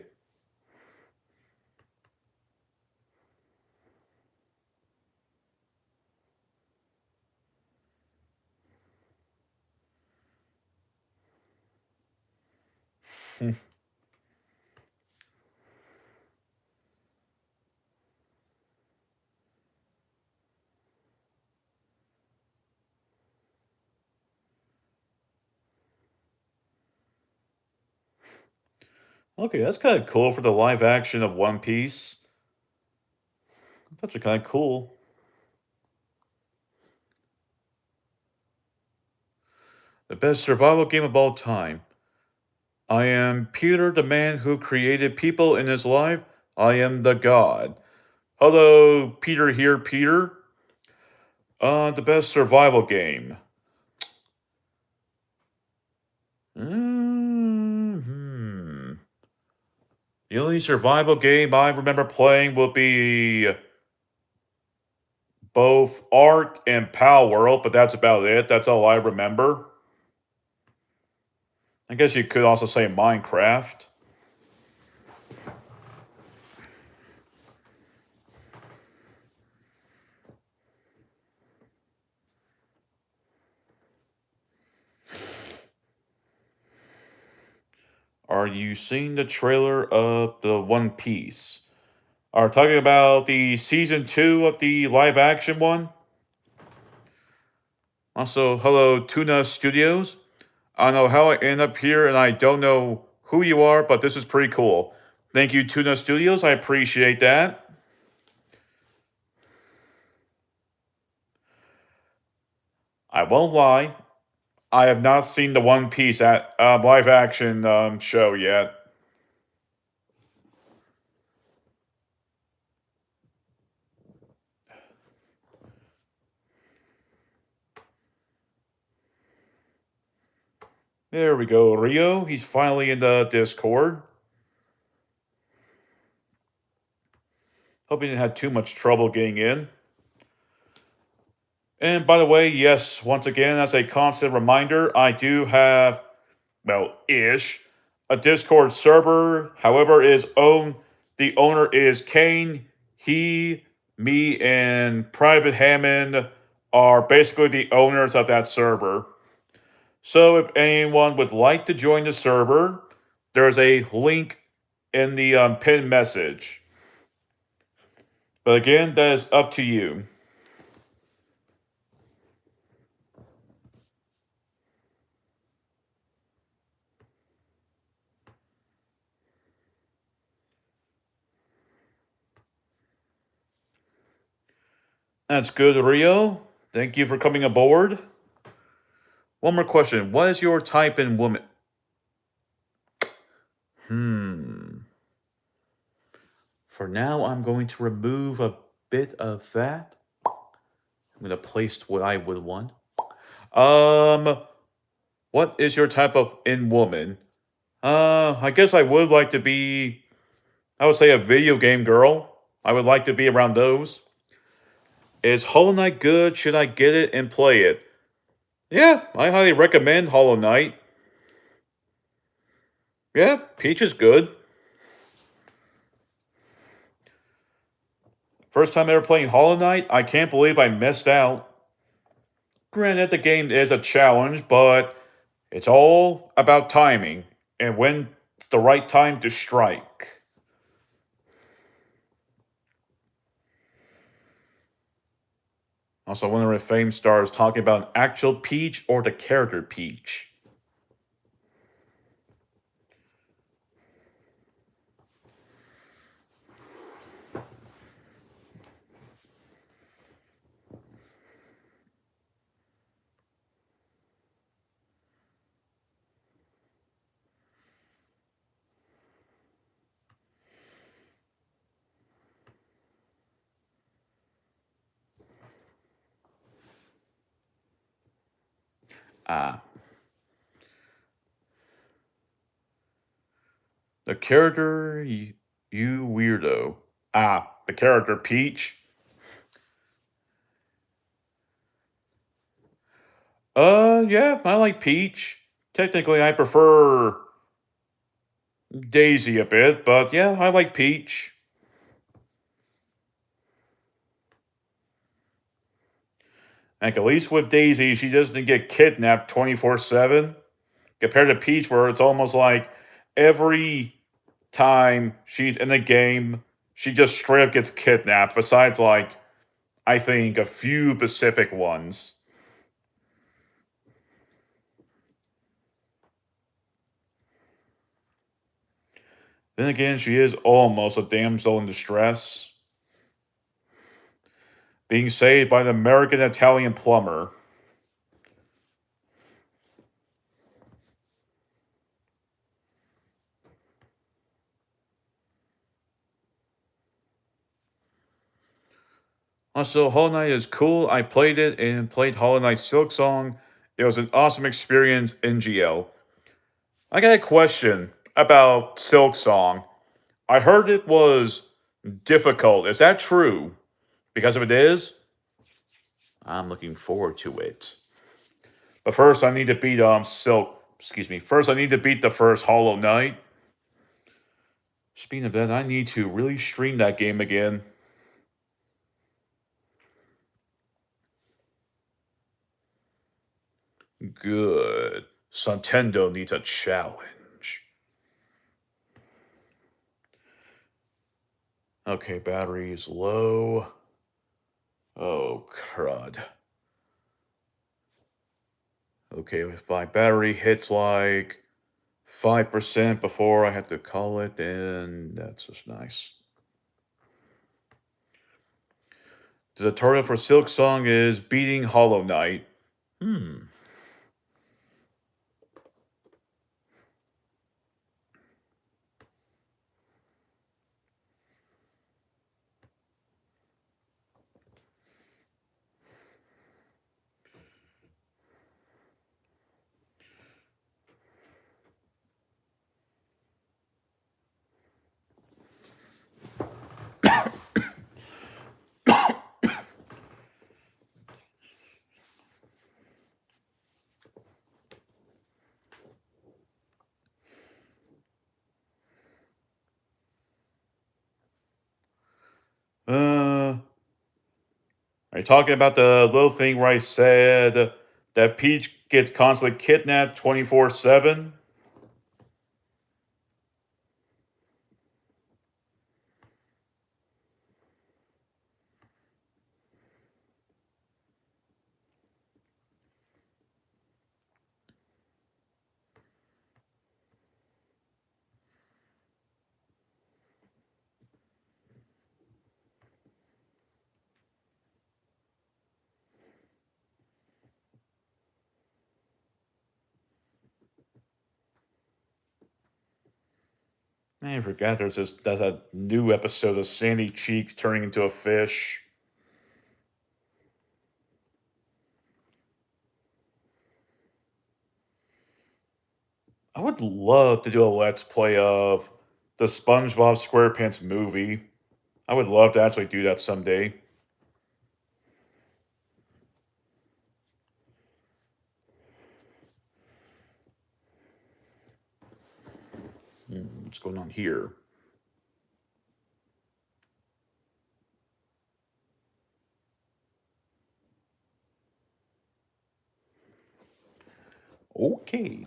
S1: Hmm. Okay, that's kind of cool for the live action of One Piece. That's actually kind of cool. The best survival game of all time. I am Peter, the man who created people in his life. I am the god. Hello, Peter here, Peter. The best survival game. Hmm. The only survival game I remember playing will be both Ark and Pal World, but that's about it. That's all I remember. I guess you could also say Minecraft. Are you seeing the trailer of the One Piece? Are talking about the season 2 of the live action one? Also, hello, Tuna Studios. I don't know how I ended up here and I don't know who you are, but this is pretty cool. Thank you, Tuna Studios. I appreciate that. I won't lie. I have not seen the One Piece at live action show yet. There we go, Rio. He's finally in the Discord. Hope he didn't have too much trouble getting in. And by the way, yes, once again, as a constant reminder, I do have, well, ish, a Discord server. However, the owner is Kane. He, me, and Private Hammond are basically the owners of that server. So if anyone would like to join the server, there's a link in the pinned message. But again, that is up to you. That's good, Rio. Thank you for coming aboard. One more question. What is your type in woman? For now, I'm going to remove a bit of that. I'm going to place what I would want. What is your type of in woman? I guess I would like to be, I would say a video game girl. I would like to be around those. Is Hollow Knight good? Should I get it and play it? Yeah, I highly recommend Hollow Knight. Yeah, Peach is good. First time ever playing Hollow Knight, I can't believe I missed out. Granted, the game is a challenge, but it's all about timing and when it's the right time to strike. Also, wondering if Fame Star is talking about an actual Peach or the character Peach. Ah. The character, you weirdo. Ah, the character Peach. Yeah, I like Peach. Technically, I prefer Daisy a bit, but yeah, I like Peach. Like, at least with Daisy, she doesn't get kidnapped 24/7. Compared to Peach, where it's almost like every time she's in the game, she just straight up gets kidnapped, besides, like, I think a few specific ones. Then again, she is almost a damsel in distress, being saved by an American Italian plumber. Also, Hollow Knight is cool. I played it and played Hollow Knight Silk Song. It was an awesome experience in GL. I got a question about Silk Song. I heard it was difficult. Is that true? Because if it is, I'm looking forward to it. But first, I need to beat Silk. Excuse me. First, I need to beat the first Hollow Knight. Speaking of that, I need to really stream that game again. Good. Santendo needs a challenge. Okay, battery is low. Oh, crud. Okay, if my battery hits like 5% before I have to call it, then that's just nice. The tutorial for Silk Song is beating Hollow Knight. Are you talking about the little thing where I said that Peach gets constantly kidnapped 24/7? I forgot there's a new episode of Sandy Cheeks turning into a fish. I would love to do a let's play of the SpongeBob SquarePants movie. I would love to actually do that someday. What's going on here? Okay.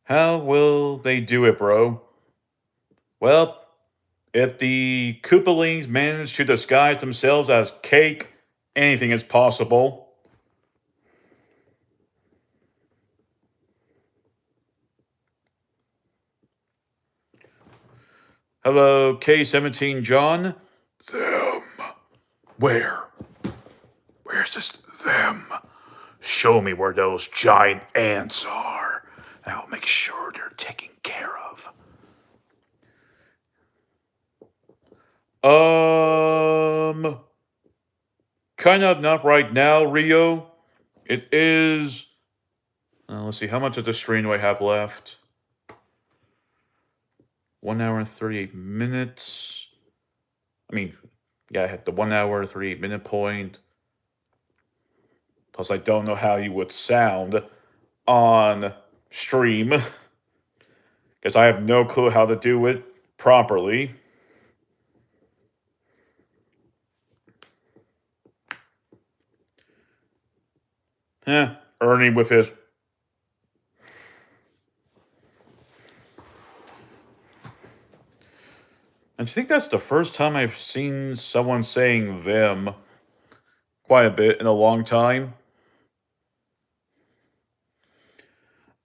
S1: How will they do it, bro? Well, if the Koopalings manage to disguise themselves as cake, anything is possible. Hello, K-17 John. Them. Where? Where's this them? Show me where those giant ants are. I'll make sure they're taken care of. Kind of not right now, Rio. It is. Let's see, how much of the stream do I have left? 1 hour and 38 minutes. I mean, yeah, I hit the 1 hour, 38-minute point. Plus, I don't know how you would sound on stream because I have no clue how to do it properly. Ernie with his. And I think that's the first time I've seen someone saying them quite a bit in a long time.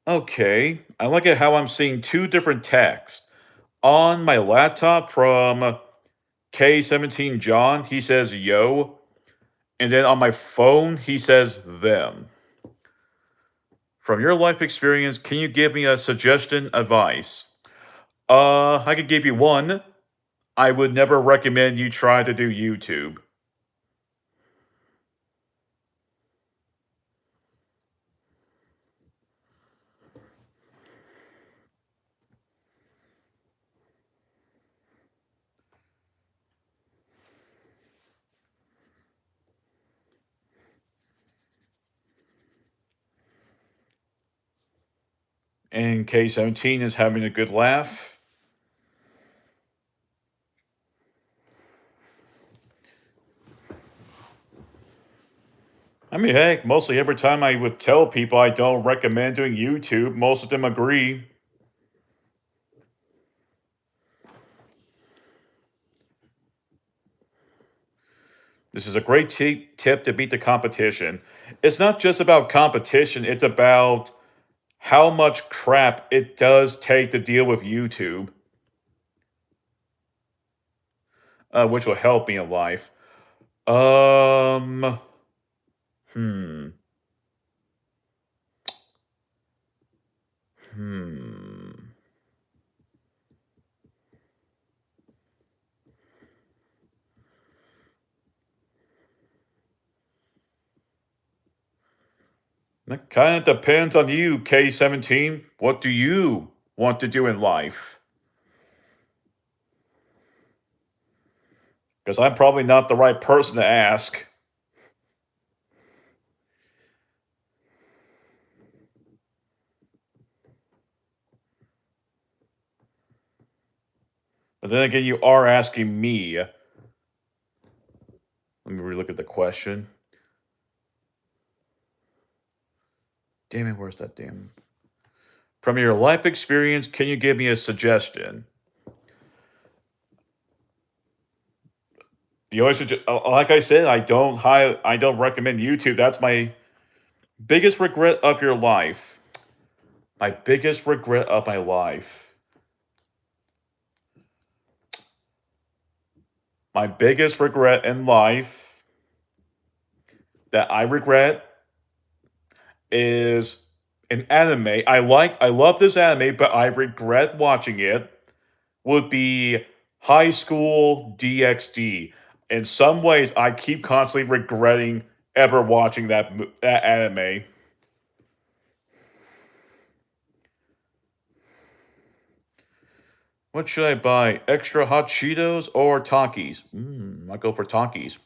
S1: Okay, I like it how I'm seeing two different texts. On my laptop from K-17 John, he says yo. And then on my phone, he says them. From your life experience, can you give me a suggestion, advice? I could give you one. I would never recommend you try to do YouTube. And K-17 is having a good laugh. I mean, heck, mostly every time I would tell people I don't recommend doing YouTube, most of them agree. This is a great tip to beat the competition. It's not just about competition, it's about how much crap it does take to deal with YouTube, which will help me in life. Um, hmm. Hmm. That kind of depends on you, K-17. What do you want to do in life? Because I'm probably not the right person to ask. But But then again, you are asking me. Let me relook at the question. Damn it, where's that damn? From your life experience, can you give me a suggestion? You always like I said, I don't recommend YouTube. That's my biggest regret of your life. My biggest regret of my life. My biggest regret in life that I regret is an anime. I love this anime, but I regret watching it. Would be High School DxD. In some ways, I keep constantly regretting ever watching that anime. What should I buy? Extra hot Cheetos or Takis? I go for Takis.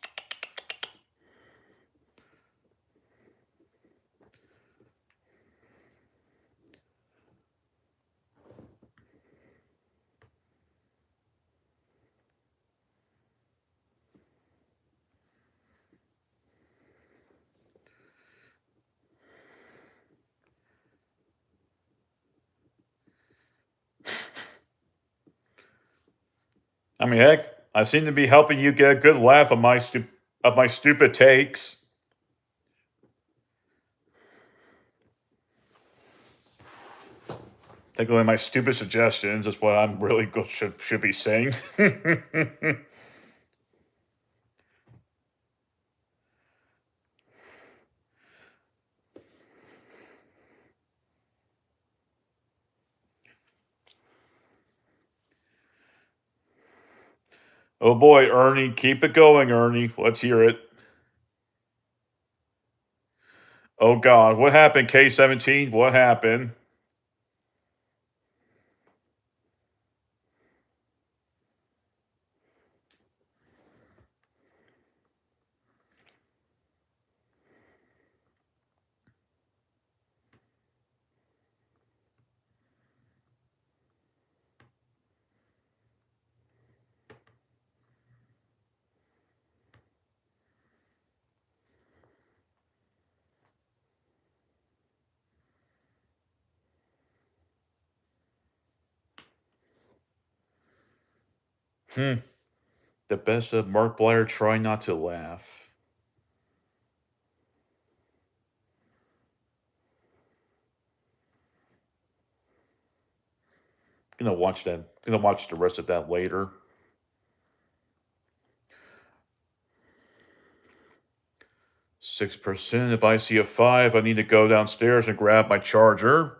S1: I mean, heck, I seem to be helping you get a good laugh of my stupid takes. Technically, my stupid suggestions is what I'm really should be saying. Oh boy, Ernie, keep it going, Ernie. Let's hear it. Oh God, what happened, K17? What happened? The best of Markiplier try not to laugh. Gonna watch that. Gonna watch the rest of that later. 6%. If I see a 5, I need to go downstairs and grab my charger.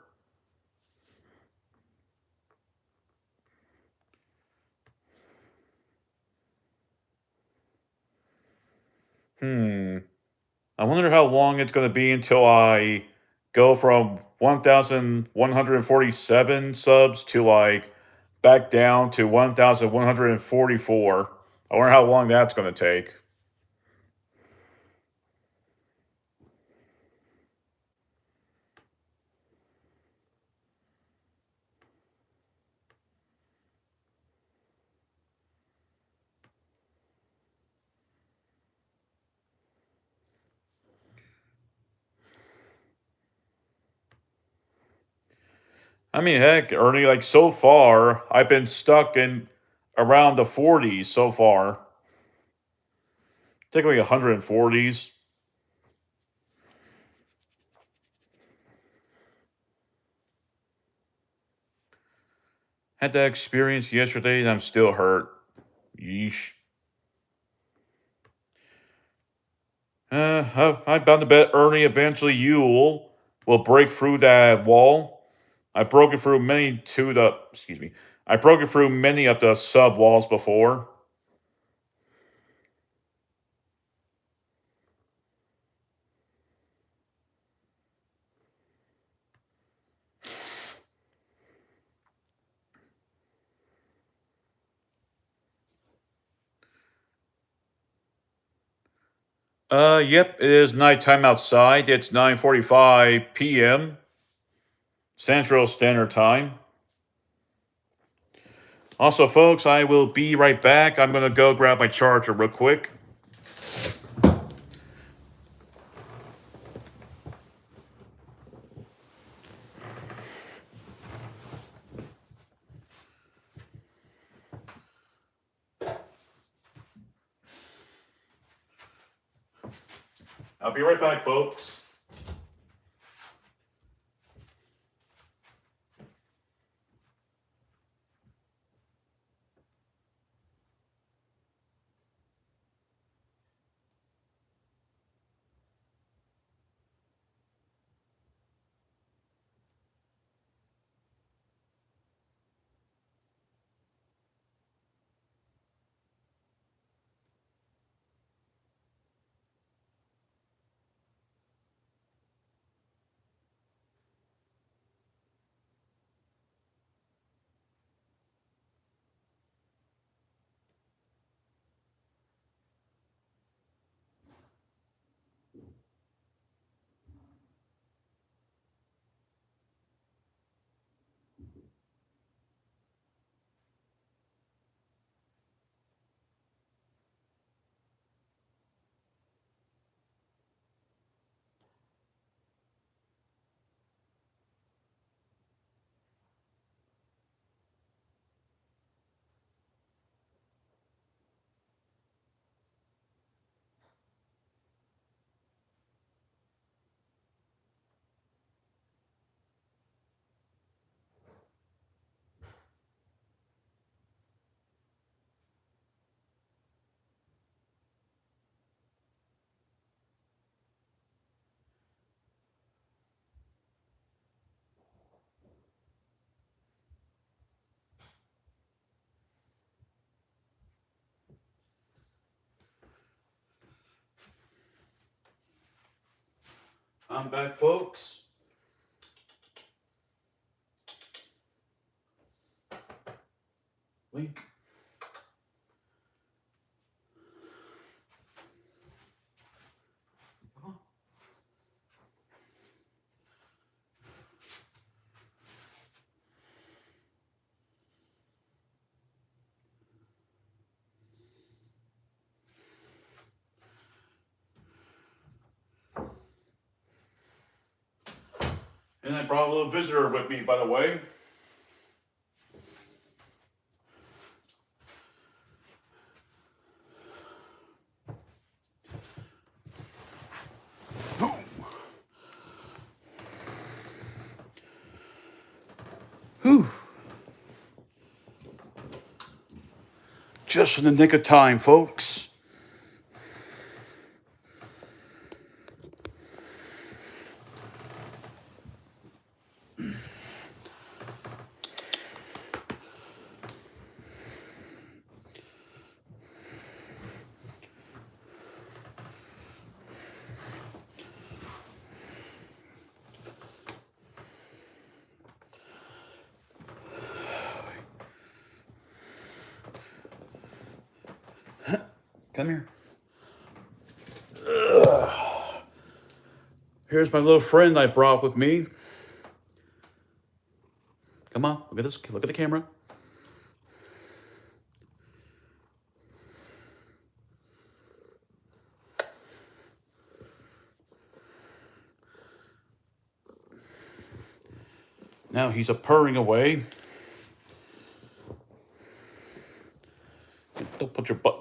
S1: I wonder how long it's going to be until I go from 1,147 subs to like back down to 1,144. I wonder how long that's going to take. I mean, heck, Ernie, like so far, I've been stuck in around the 40s so far. Technically 140s. Had that experience yesterday and I'm still hurt. Yeesh. I'm bound to bet Ernie eventually you will break through that wall. I broke it through I broke it through many of the sub walls before. Yep, it is nighttime outside. It's 9:45 p.m. Central Standard Time. Also, folks, I will be right back. I'm going to go grab my charger real quick. I'll be right back, folks. I'm back, folks. Link. And I brought a little visitor with me, by the way. Whew. Just in the nick of time, folks. Come here. Here's my little friend I brought with me. Come on, look at this. Look at the camera. Now he's purring away.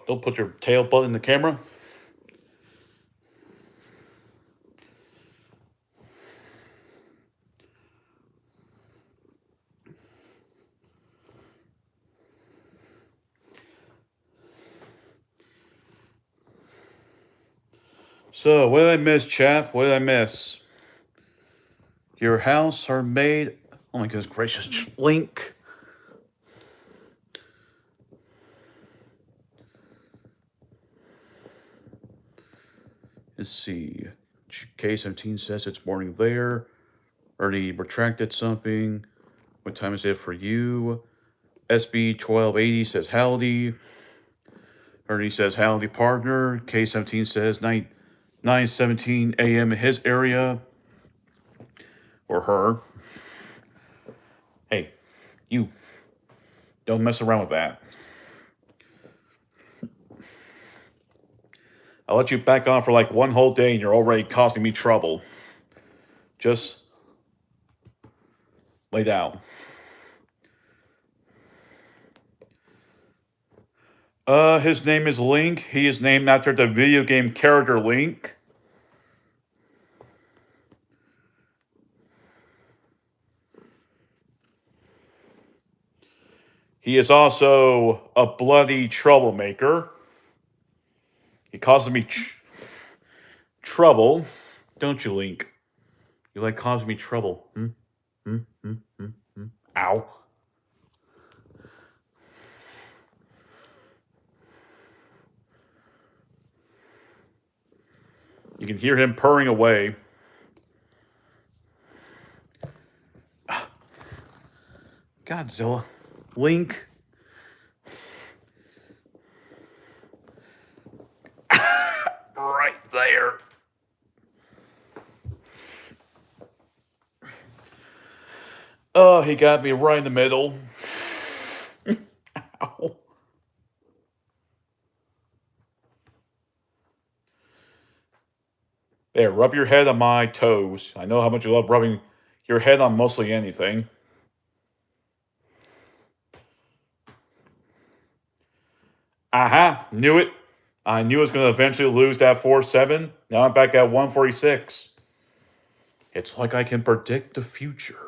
S1: Don't put your tail butt in the camera. So, what did I miss, chap? What did I miss? Your house are made. Oh my goodness gracious. Link. Let's see. K17 says it's morning there. Ernie retracted something. What time is it for you? SB1280 says howdy. Ernie says howdy, partner. K17 says 9:17 a.m. in his area. Or her. Hey, you. Don't mess around with that. I'll let you back on for like one whole day and you're already causing me trouble. Just lay down. His name is Link. He is named after the video game character Link. He is also a bloody troublemaker. He causes me trouble. Don't you, Link? You like causing me trouble. Ow. You can hear him purring away. Godzilla. Link. Right there. Oh, he got me right in the middle. Ow. There, rub your head on my toes. I know how much you love rubbing your head on mostly anything. Aha, knew it. I knew I was going to eventually lose that 4-7. Now I'm back at 146. It's like I can predict the future.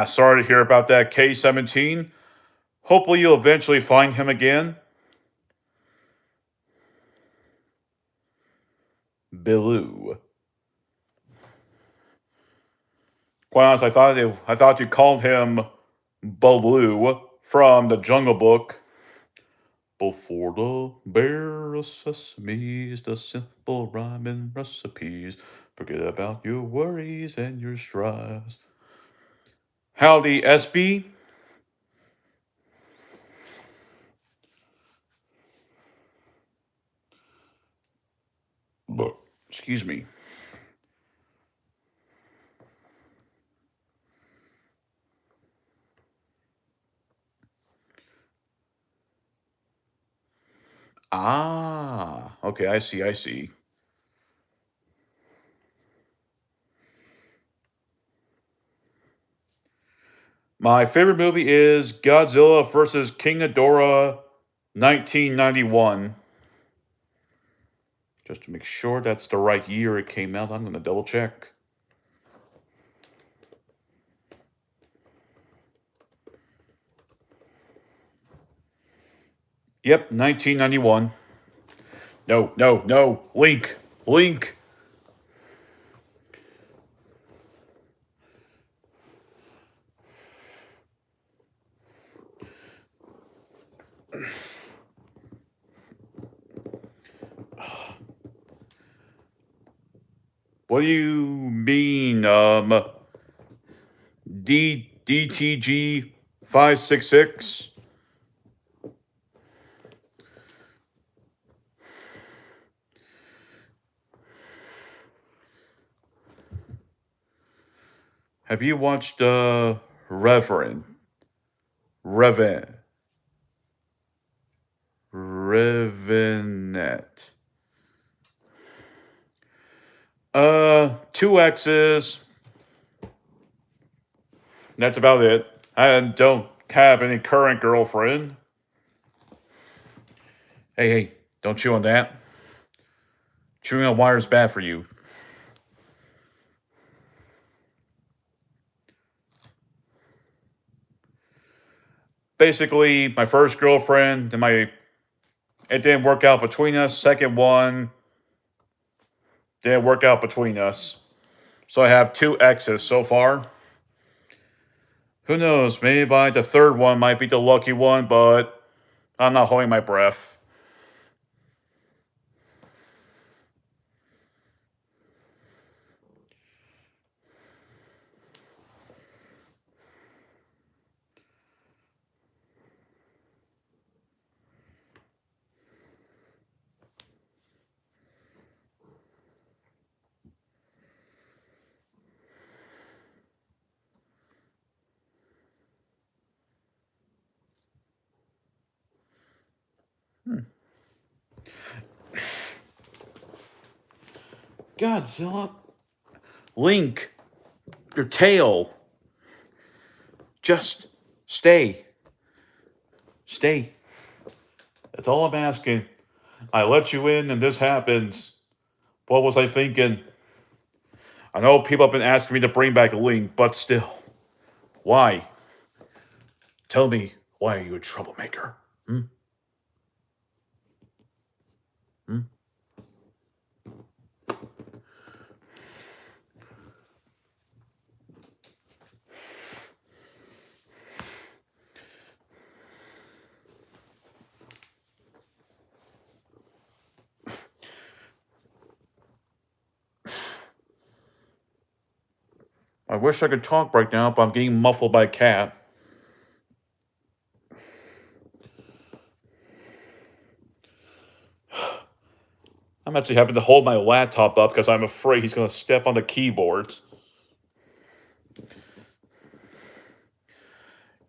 S1: Sorry to hear about that K-17. Hopefully you'll eventually find him again. Biloo. Quite honest, I thought you called him Baloo from the Jungle Book. Before the bear of sesames, the simple rhyming recipes. Forget about your worries and your strives. Howdy, SB. Excuse me. Okay, I see. My favorite movie is Godzilla vs. King Ghidorah, 1991. Just to make sure that's the right year it came out, I'm going to double check. Yep, 1991. No. Link. What do you mean, DTG 566? Have you watched, Revenant? Two X's. That's about it. I don't have any current girlfriend. Hey, don't chew on that. Chewing on wire is bad for you. Basically, my first girlfriend and it didn't work out between us. Second one didn't work out between us. So I have two exes so far. Who knows? Maybe by the third one might be the lucky one, but I'm not holding my breath. Godzilla. Link, your tail. Just stay. Stay. That's all I'm asking. I let you in and this happens. What was I thinking? I know people have been asking me to bring back Link, but still. Why? Tell me, why are you a troublemaker? Hmm? Hmm? I wish I could talk right now, but I'm getting muffled by a cat. I'm actually having to hold my laptop up because I'm afraid he's going to step on the keyboards.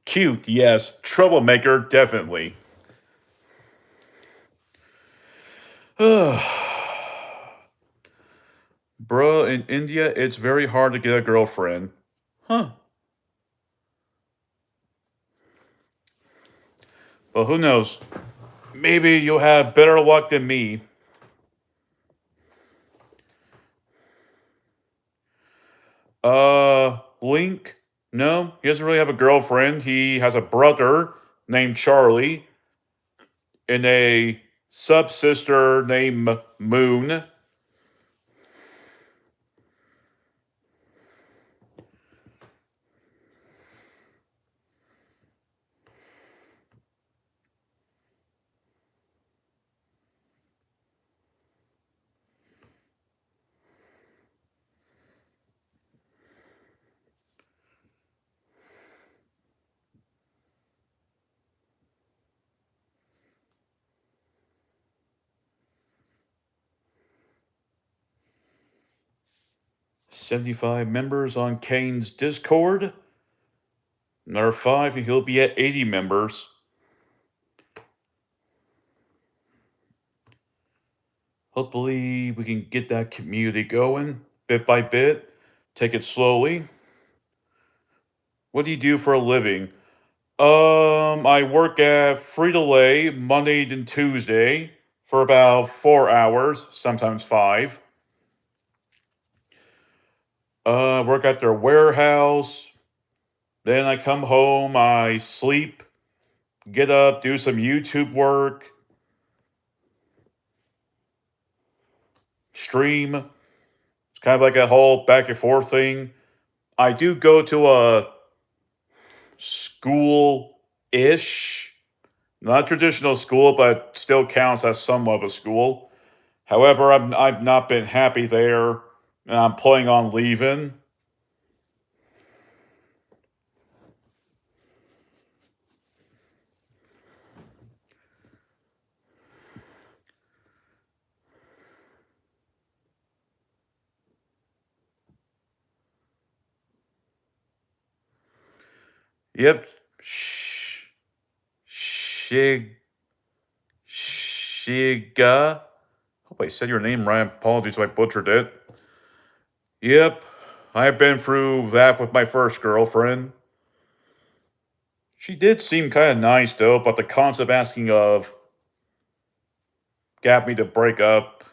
S1: Cute, yes. Troublemaker, definitely. Bruh, in India, it's very hard to get a girlfriend. Huh. But who knows? Maybe you'll have better luck than me. Link? No, he doesn't really have a girlfriend. He has a brother named Charlie and a sub-sister named Moon. "75 members on Kane's Discord. Another 5 and he'll be at 80 members. Hopefully we can get that community going bit by bit. Take it slowly. What do you do for a living? I work at Frito-Lay Monday and Tuesday for about 4 hours, sometimes 5. Work at their warehouse. Then I come home, I sleep, get up, do some YouTube work, stream. It's kind of like a whole back and forth thing. I do go to a school ish, not a traditional school, but still counts as somewhat of a school. However, I've not been happy there, and I'm planning on leaving. Yep. Shig. Shiga. Hope I said your name right. Apologies if I butchered it. Yep. I've been through that with my first girlfriend. She did seem kind of nice though, but the concept asking of got me to break up.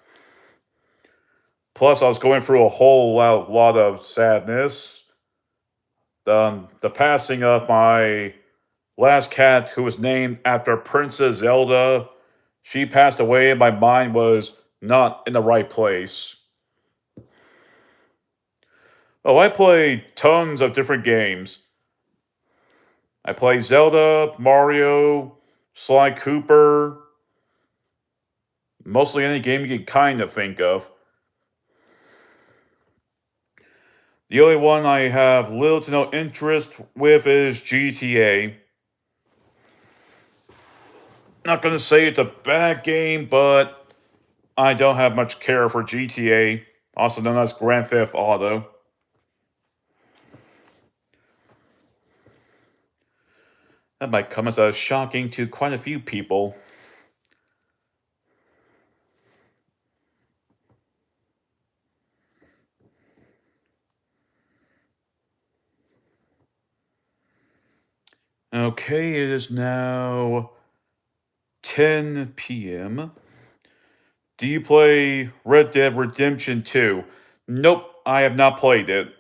S1: Plus, I was going through a whole lot of sadness. The passing of my last cat, who was named after Princess Zelda, she passed away, and my mind was not in the right place. Oh, I play tons of different games. I play Zelda, Mario, Sly Cooper, mostly any game you can kind of think of. The only one I have little to no interest with is GTA. Not gonna say it's a bad game, but I don't have much care for GTA, also known as Grand Theft Auto. That might come as a shocking to quite a few people. Okay, it is now 10 p.m. Do you play Red Dead Redemption 2? Nope, I have not played it.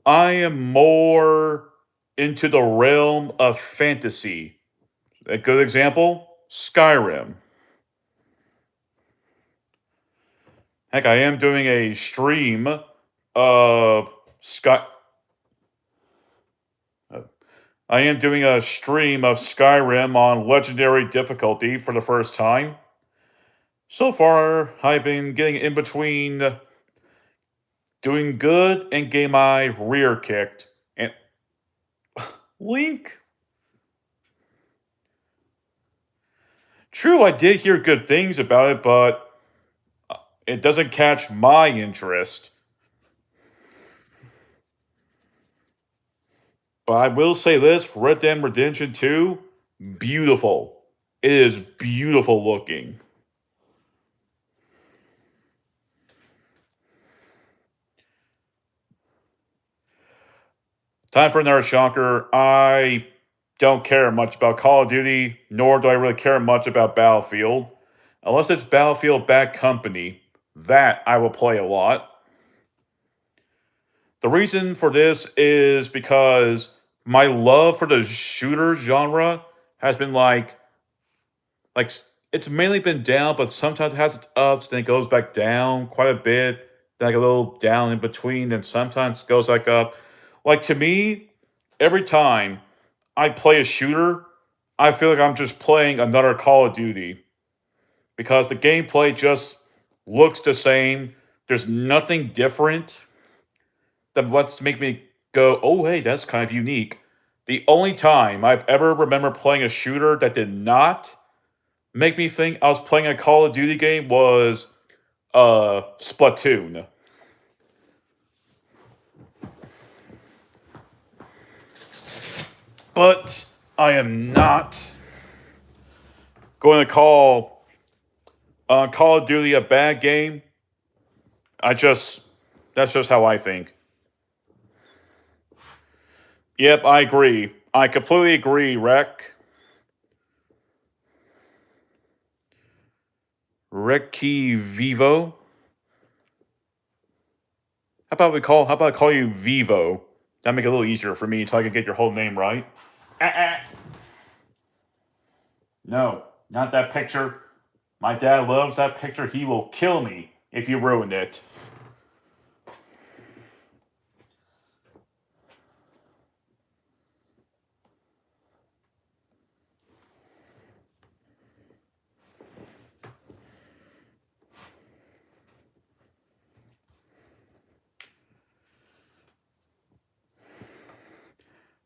S1: I am more into the realm of fantasy. A good example? Skyrim. Heck, I am doing a stream of Sky. I am doing a stream of Skyrim on legendary difficulty for the first time. So far, I've been getting in between doing good and getting my rear kicked. And Link. True, I did hear good things about it, but it doesn't catch my interest. But I will say this, Red Dead Redemption 2, beautiful. It is beautiful looking. Time for another shocker. I don't care much about Call of Duty, nor do I really care much about Battlefield. Unless it's Battlefield Bad Company. That I will play a lot. The reason for this is because my love for the shooter genre has been like it's mainly been down, but sometimes it has its ups, then it goes back down quite a bit, then like a little down in between, then sometimes it goes like up. Like to me, every time I play a shooter, I feel like I'm just playing another Call of Duty because the gameplay just looks the same. There's nothing different that wants to make me go, oh, hey, that's kind of unique. The only time I've ever remember playing a shooter that did not make me think I was playing a Call of Duty game was Splatoon. But I am not going to call Call of Duty a bad game. That's just how I think. Yep, I agree. I completely agree, Rec. Recky Vivo. How about I call you Vivo? That'd make it a little easier for me so I can get your whole name right. Uh-uh. No, not that picture. My dad loves that picture. He will kill me if you ruin it.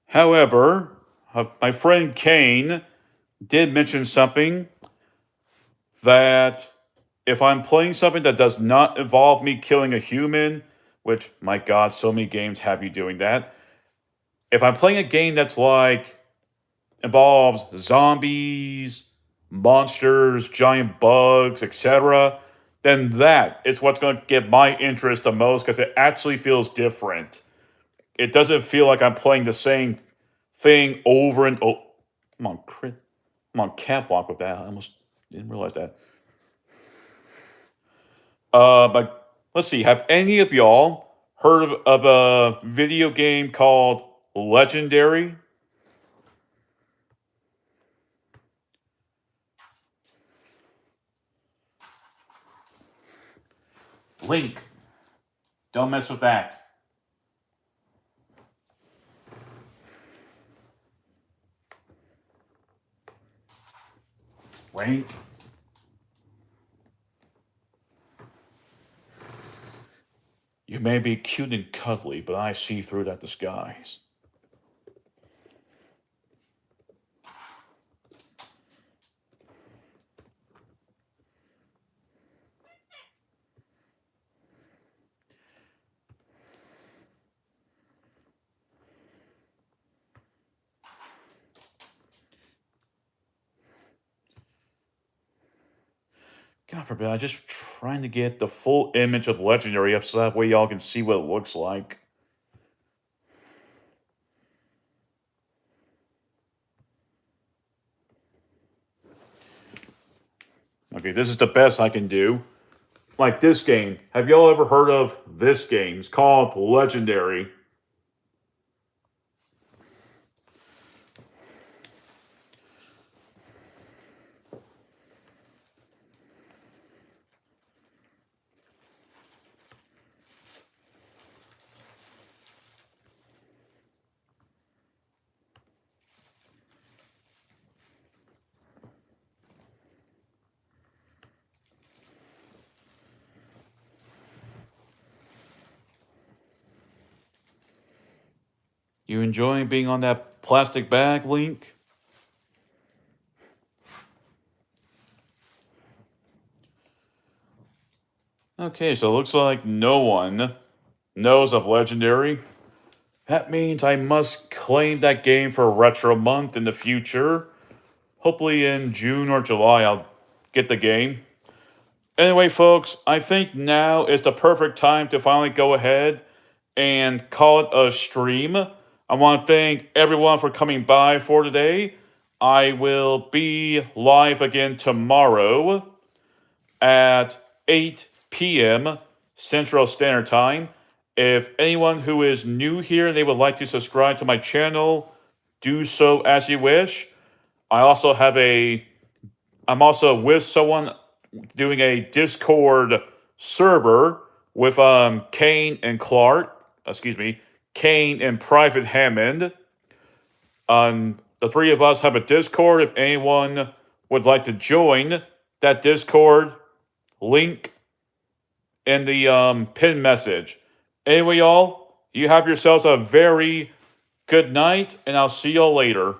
S1: However, my friend Kane did mention something that if I'm playing something that does not involve me killing a human, which, my god, so many games have you doing that. If I'm playing a game that's like involves zombies, monsters, giant bugs, etc., then that is what's going to get my interest the most because it actually feels different. It doesn't feel like I'm playing the same thing over and over. Come on, Chris. Come on, catwalk with that. I almost didn't realize that. But let's see. Have any of y'all heard of a video game called Legendary? Link. Don't mess with that. Link. You may be cute and cuddly, but I see through that disguise. God forbid, I'm just trying to get the full image of Legendary up so that way y'all can see what it looks like. Okay, this is the best I can do. Like this game. Have y'all ever heard of this game? It's called Legendary. You enjoying being on that plastic bag, Link? Okay, so it looks like no one knows of Legendary. That means I must claim that game for Retro Month in the future. Hopefully in June or July I'll get the game. Anyway, folks, I think now is the perfect time to finally go ahead and call it a stream. I want to thank everyone for coming by for today. I will be live again tomorrow at 8 p.m. Central Standard Time. If anyone who is new here and they would like to subscribe to my channel, do so as you wish. I'm also with someone doing a Discord server with Kane and Clark. Excuse me, Kane and Private Hammond. The three of us have a Discord. If anyone would like to join that Discord, link in the pin message. Anyway, y'all, you have yourselves a very good night, and I'll see y'all later.